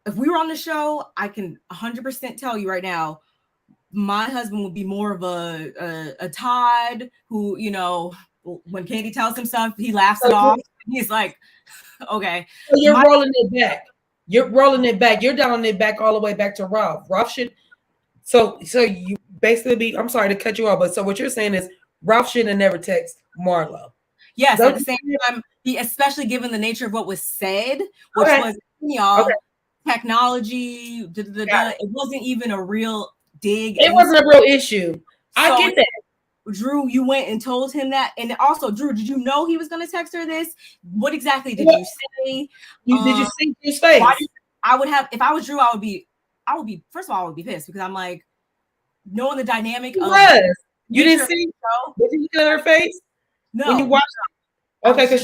If we were on the show, I can 100% tell you right now, my husband would be more of a Todd who, when Kandi tells him stuff, he laughs it off. He's like, okay. So you're rolling it back. You're rolling it back. You're dialing it back all the way back to Ralph. Ralph should. So you basically I'm sorry to cut you off, but so what you're saying is Ralph should have never texted Marlo. Yes, at the same time, especially given the nature of what was said, which was technology, it wasn't even a real dig. It wasn't a real issue. I get that. Drew, you went and told him that. And also, Drew, did you know he was going to text her this? What exactly did you say? Did you see his face? I would have, if I was Drew, I would be, first of all, I would be pissed because I'm like, knowing the dynamic of. You didn't see? Did you look at her face? No. When you watched it? Okay, because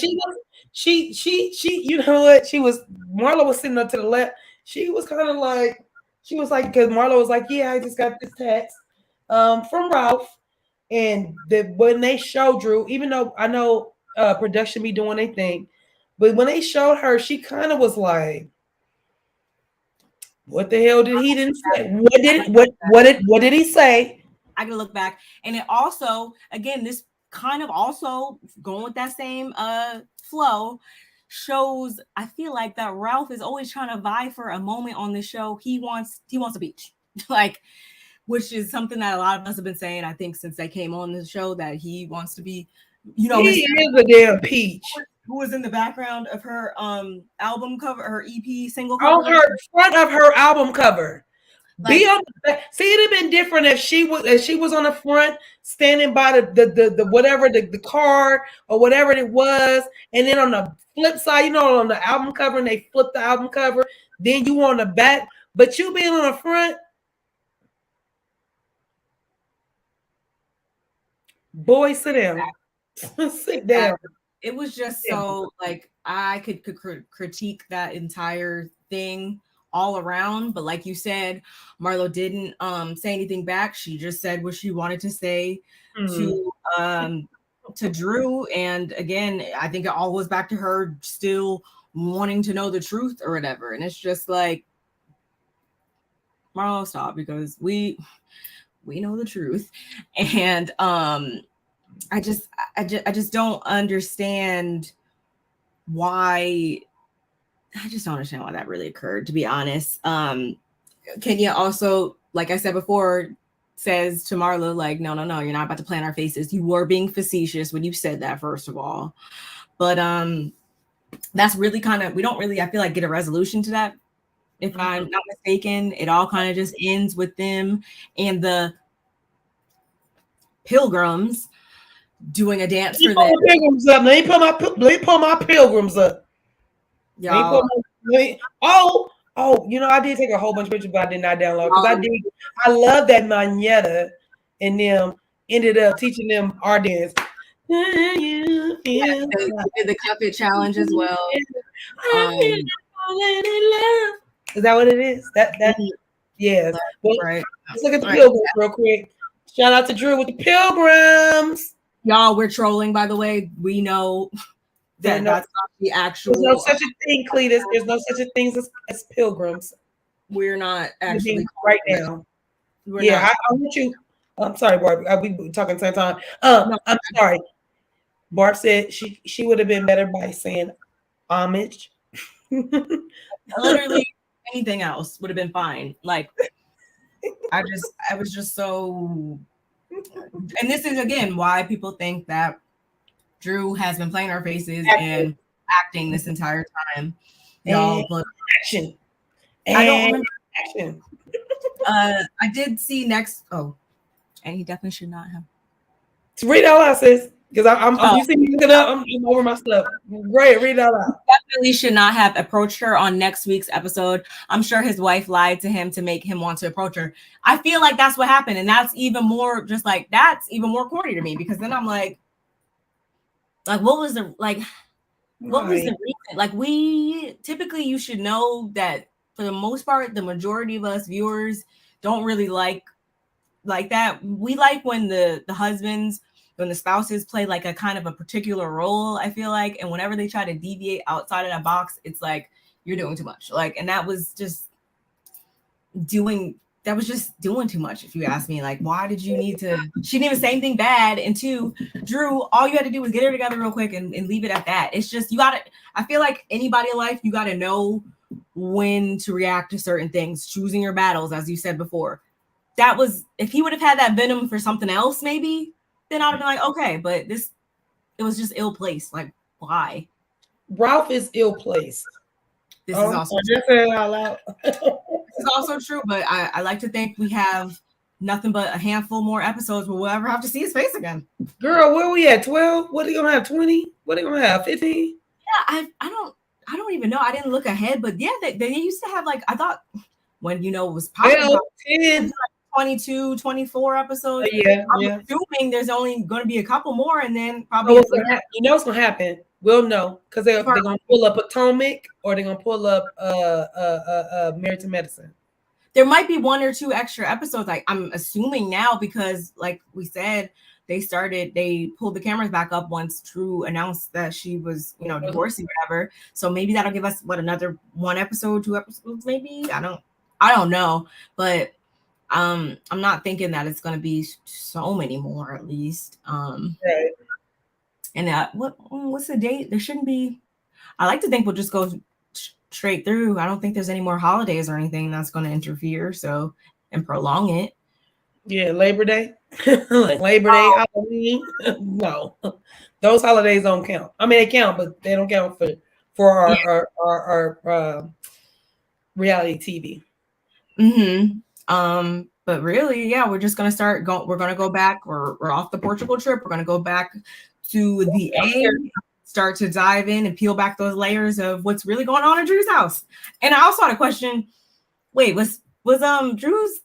she, you know what? Marlo was sitting up to the left. She was kind of like, because Marlo was like, yeah, I just got this text from Ralph. And when they showed Drew, even though I know production be doing their thing, but when they showed her, she kind of was like, what the hell did he didn't say? What did he say? I can look back. And it also, again, this kind of also going with that same flow shows, I feel like that Ralph is always trying to vie for a moment on the show. He wants a beach. Like, which is something that a lot of us have been saying, I think, since they came on the show, that he wants to be, he is a damn peach. Who was in the background of her album cover, her EP single cover? On her front of her album cover. Like, be on the back. See, it'd have been different if she was on the front, standing by the whatever the car or whatever it was, and then on the flip side, on the album cover, and they flip the album cover, then you on the back, but you being on the front. Boy, sit down. Sit down. It was just so like I could critique that entire thing all around, but like you said, Marlo didn't say anything back. She just said what she wanted to say to Drew, and again, I think it all goes back to her still wanting to know the truth or whatever. And it's just like, Marlo, stop, because we know the truth. And I just don't understand why. I just don't understand why that really occurred, to be honest. Kenya also, like I said before, says to Marlo, like, no, you're not about to plant our faces. You were being facetious when you said that, first of all. But that's really kind of, we don't really, I feel like, get a resolution to that. If I'm not mistaken, it all kind of just ends with them and the pilgrims doing a dance for them. Pilgrims up. Let me pull my pilgrims up. Y'all. Oh, I did take a whole bunch of pictures, but I did not download because I love that Manetta and them ended up teaching them our dance. Yeah, they did the Cup It challenge as well. Is that what it is? That yes. Well, right. Let's look at the pilgrims real quick. Shout out to Drew with the pilgrims. Y'all, we're trolling, by the way. We know that that's not the actual. There's no such a thing, Cletus. There's no such a thing as pilgrims. We're not actually right now. I want you. I'm sorry, Barb. We talking the same time. No, I'm sorry. Barb said she would have been better by saying homage. Literally anything else would have been fine. Like, I was just so. And this is again why people think that Drew has been playing our faces and acting this entire time. Y'all, but action. I don't remember action. I did see next. Oh, and he definitely should not have. Read all out, sis. Because you see me looking up, I'm over my stuff. Great, read all out. Definitely should not have approached her on next week's episode. I'm sure his wife lied to him to make him want to approach her. I feel like that's what happened, and that's even more corny to me, because then I'm like what was the reason? Like, we typically, you should know that for the most part, the majority of us viewers don't really like that. We like when the husbands, when the spouses play like a kind of a particular role, I feel like, and whenever they try to deviate outside of that box, it's like you're doing too much. Like, and that was just doing too much, if you ask me. Like, why did you need to? She didn't even say anything bad. And two, Drew, all you had to do was get her together real quick and leave it at that. It's just, you gotta, I feel like anybody in life, you gotta know when to react to certain things, choosing your battles, as you said before. That was, if he would have had that venom for something else, maybe, then I'd have been like, okay, but it was just ill-placed. Like, why? Ralph is ill-placed. This is also true. This is also true, but I like to think we have nothing but a handful more episodes where we'll ever have to see his face again. Girl, where we at? 12? What are you gonna have? 20? What are you gonna have? 15? Yeah, I don't even know. I didn't look ahead, but yeah, they used to have, like, I thought when it was popular, 10. 22, 24 episodes. I'm assuming there's only going to be a couple more, and then probably what's gonna happen. We'll know because they're gonna pull up Potomac, or they're gonna pull up Married to Medicine. There might be one or two extra episodes. Like, I'm assuming now, because like we said, they pulled the cameras back up once Drew announced that she was, divorcing, whatever. So maybe that'll give us another 1 episode, 2 episodes, maybe. I don't know, but I'm not thinking that it's going to be so many more, at least. Right. And what's the date? There shouldn't be. I like to think we'll just go straight through. I don't think there's any more holidays or anything that's going to interfere and prolong it. Yeah, Labor Day, Labor Day, Halloween. No, those holidays don't count. I mean, they count, but they don't count for our reality TV. But really, yeah, we're just gonna we're gonna go back. We're off the Portugal trip. We're gonna go back to the start to dive in and peel back those layers of what's really going on in Drew's house. And I also had a question. Wait, was Drew's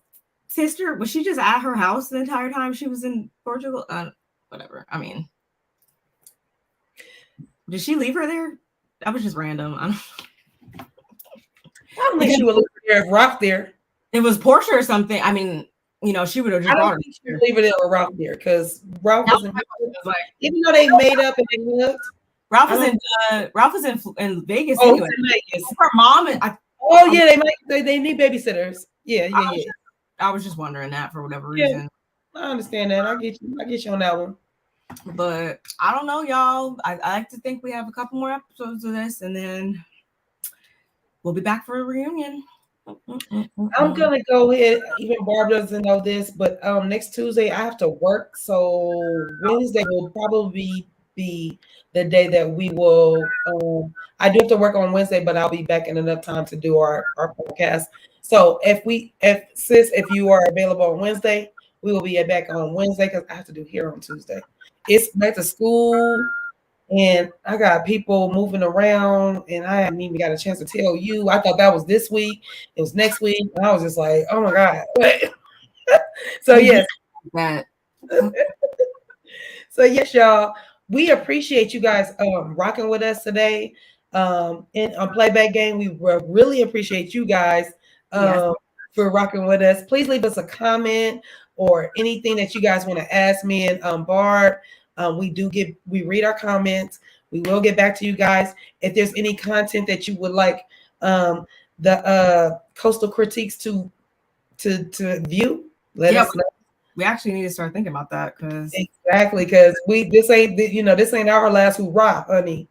sister, was she just at her house the entire time she was in Portugal? Whatever. I mean, did she leave her there? That was just random. I don't think she would leave her there if Ralph there. It was Portia or something. I mean, she would have just brought her. She would leave her there with Ralph there, because Ralph was even though they made up and they looked. Ralph is in Vegas. Oh, anyway. in Vegas. Her mom and they need babysitters. Yeah. I was just wondering that for whatever Yeah, reason. I understand that. I get you. I get you on that one. But I don't know, y'all. I like to think we have a couple more episodes of this, and then we'll be back for a reunion. I'm gonna go ahead. Even Barb doesn't know this, but next Tuesday I have to work, so Wednesday will probably be the day that we will. I do have to work on Wednesday, but I'll be back in enough time to do our podcast. So if you are available on Wednesday, we will be back on Wednesday because I have to do here on Tuesday. It's back to school. And I got people moving around, and I haven't even got a chance to tell you. I thought that was this week. It was next week. And I was just like, oh my God. So, yes. That. So, yes, y'all. We appreciate you guys rocking with us today. And on Playback Game, we really appreciate you guys for rocking with us. Please leave us a comment or anything that you guys want to ask me and Barb. We read our comments. We will get back to you guys. If there's any content that you would like the coastal critiques to view, let us know. We actually need to start thinking about that because this ain't our last hoorah, honey.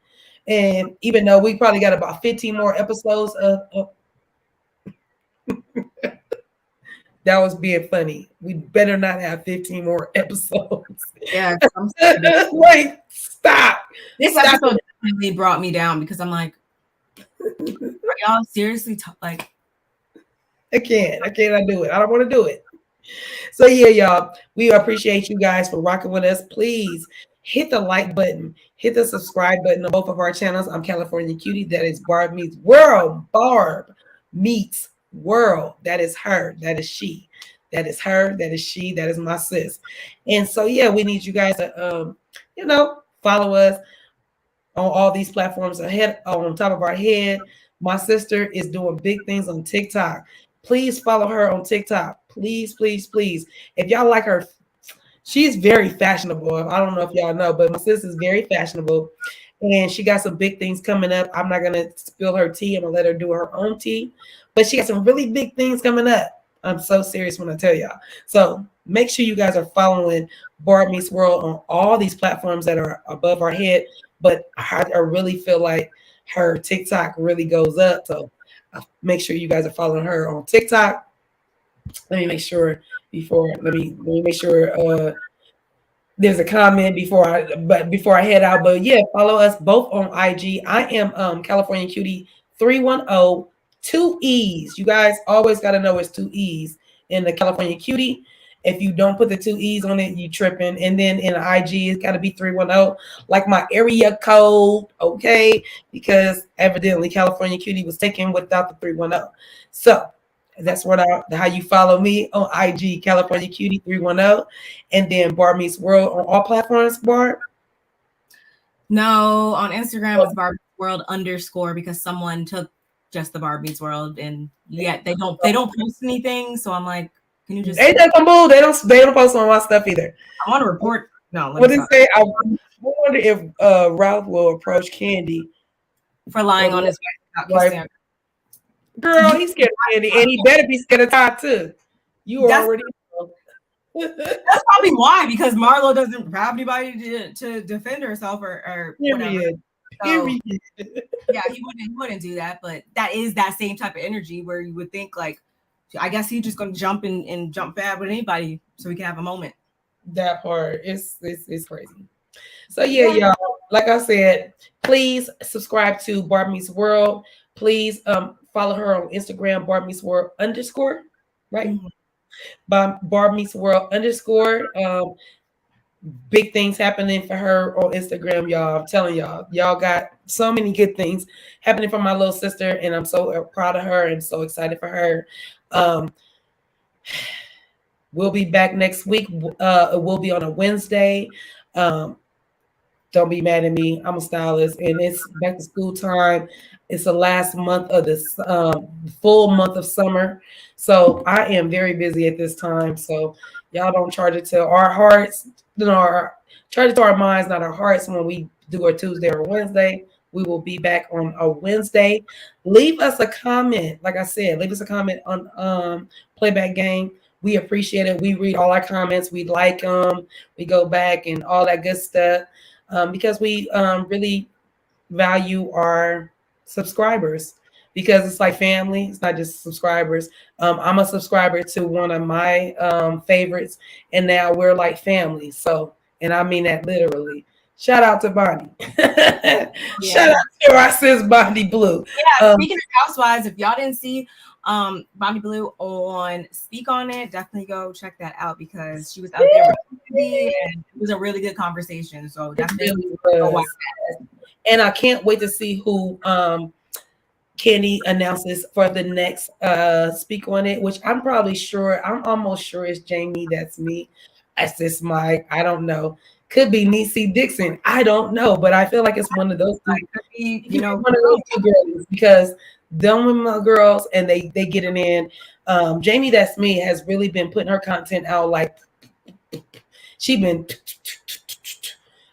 And even though we probably got about 15 more episodes of that was being funny. We better not have 15 more episodes. Yeah. Wait, stop. This episode definitely brought me down because I'm like, are y'all seriously like? I cannot do it. I don't want to do it. So yeah, y'all, we appreciate you guys for rocking with us. Please hit the like button, hit the subscribe button on both of our channels. I'm California Cutie. That is Barb Meets World. Barb Meets World. That is her. That is she. That is her. That is she. That is my sis. And so yeah, we need you guys to follow us on all these platforms ahead on top of our head. My sister is doing big things on TikTok. Please follow her on TikTok. Please, please, please. If y'all like her, she's very fashionable. I don't know if y'all know, but my sister's very fashionable. And she got some big things coming up. I'm not going to spill her tea. I'm going to let her do her own tea. But she got some really big things coming up. I'm so serious when I tell y'all. So make sure you guys are following Barb Meets World on all these platforms that are above our head. But I really feel like her TikTok really goes up. So make sure you guys are following her on TikTok. Let me make sure let me make sure there's a comment before I head out. But yeah, follow us both on IG. I am California Cutie 310, 2 E's. You guys always got to know it's 2 E's in the California Cutie. If you don't put the 2 E's on it, you tripping. And then in the IG, it's got to be 310, like my area code, okay? Because evidently California Cutie was taken without the 310. So that's how you follow me on IG, California Cutie 310, and then Barb Meets World on all platforms. Barb? No, on Instagram it's Barb World _ because someone took just the Barb Meets World, and yet they don't post anything. So I'm like, can you just? Ain't that some bull? They don't post on my stuff either. I want to report. No, what did it say? I wonder if Ralph will approach Kandi for lying on his wife. Girl, he's scared of Kandi, and he better be scared of Todd too. You already know. That's probably why, because Marlo doesn't have anybody to defend herself or whatever. So, yeah, he wouldn't do that, but that is that same type of energy where you would think like, I guess he's just gonna jump and jump bad with anybody so we can have a moment. That part is crazy. So yeah, y'all, like I said, please subscribe to Barb Meets World. Please follow her on Instagram, Barb Meets World _ right? Mm-hmm. Barb Meets World _ big things happening for her on Instagram, y'all. I'm telling y'all got so many good things happening for my little sister, and I'm so proud of her and so excited for her. We'll be back next week. We'll be on a Wednesday. Don't be mad at me. I'm a stylist, and it's back to school time. It's the last month of this full month of summer. So I am very busy at this time. So y'all don't charge it to our hearts, charge it to our minds, not our hearts when we do our Tuesday or Wednesday. We will be back on a Wednesday. Leave us a comment. Like I said, leave us a comment on Playback Game. We appreciate it. We read all our comments. We like them. We go back and all that good stuff because we really value our subscribers because it's like family. It's not just subscribers. I'm a subscriber to one of my favorites, and now we're like family. So, and I mean that literally. Shout out to Bonnie. Shout out to our sis Bonnie Blue. Yeah, speaking of Housewives, if y'all didn't see Bonnie Blue on Speak On It, definitely go check that out because she was out there with Kandi, and it was a really good conversation. So definitely go watch that. And I can't wait to see who Kandi announces for the next Speak On It, which I'm almost sure it's Jamie. That's me. That's just I don't know. Could be Niecy Dixon. I don't know, but I feel like it's one of those two. One of those two girls because them with my girls and they get it in. Jamie, that's me, has really been putting her content out like she been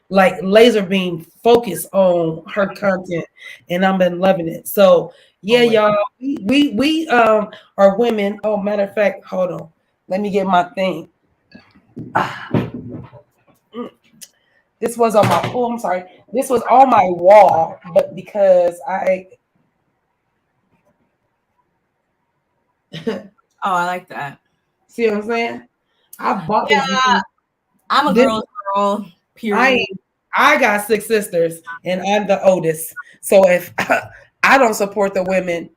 like laser beam focused on her content, and I've been loving it. So yeah, y'all, we are women. Oh, matter of fact, hold on, let me get my thing. This was on my I'm sorry. This was on my wall, but because I I like that. See what I'm saying? I bought this. I'm a girl's girl. Period. I got 6 sisters and I'm the oldest. So if I don't support the women,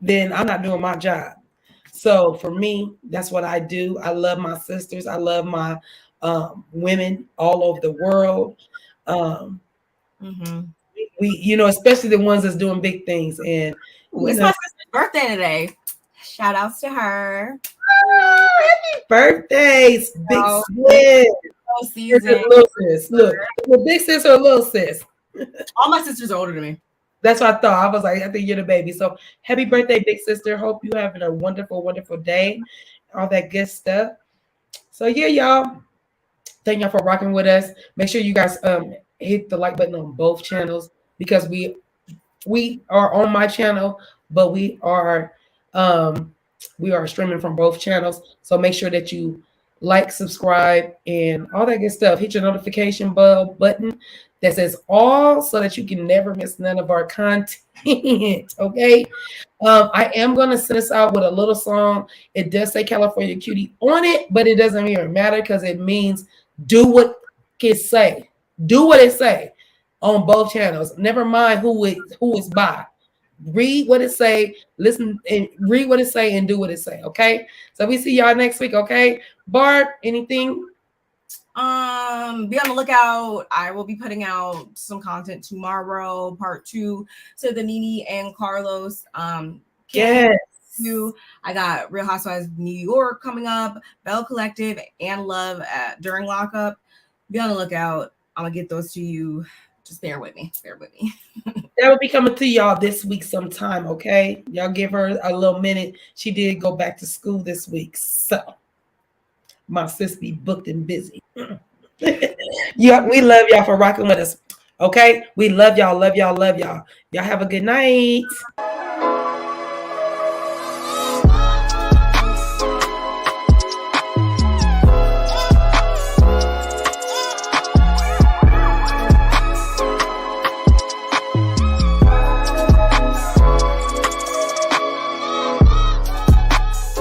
then I'm not doing my job. So for me, that's what I do. I love my sisters. I love my women all over the world. We especially the ones that's doing big things. And it's my sister's birthday today. Shout outs to her. Oh, happy birthdays, big sis. Little sis. Look, the big sis or little sis. All my sisters are older than me. That's what I thought. I was like, I think you're the baby. So happy birthday, big sister. Hope you having a wonderful, wonderful day. All that good stuff. So yeah, y'all. Thank y'all for rocking with us. Make sure you guys hit the like button on both channels because we are on my channel, but we are streaming from both channels. So make sure that you like, subscribe, and all that good stuff. Hit your notification button that says all so that you can never miss none of our content. Okay. I am going to send us out with a little song. It does say California Cutie on it, but it doesn't even matter because it means do what it say. Do what it say on both channels. Never mind who it's by. Read what it say, listen and read what it say and do what it say. Okay. So we see y'all next week. Okay. Barb, anything? Be on the lookout. I will be putting out some content tomorrow, part 2 to the Nene and Carlos. Yes. I got Real Housewives of New York coming up, Bell Collective and Love during lockup. Be on the lookout. I'm gonna get those to you. Just bear with me. That will be coming to y'all this week sometime, okay? Y'all give her a little minute. She did go back to school this week. So my sis be booked and busy. Yeah, we love y'all for rocking with us. Okay? We love y'all, love y'all, love y'all. Y'all have a good night.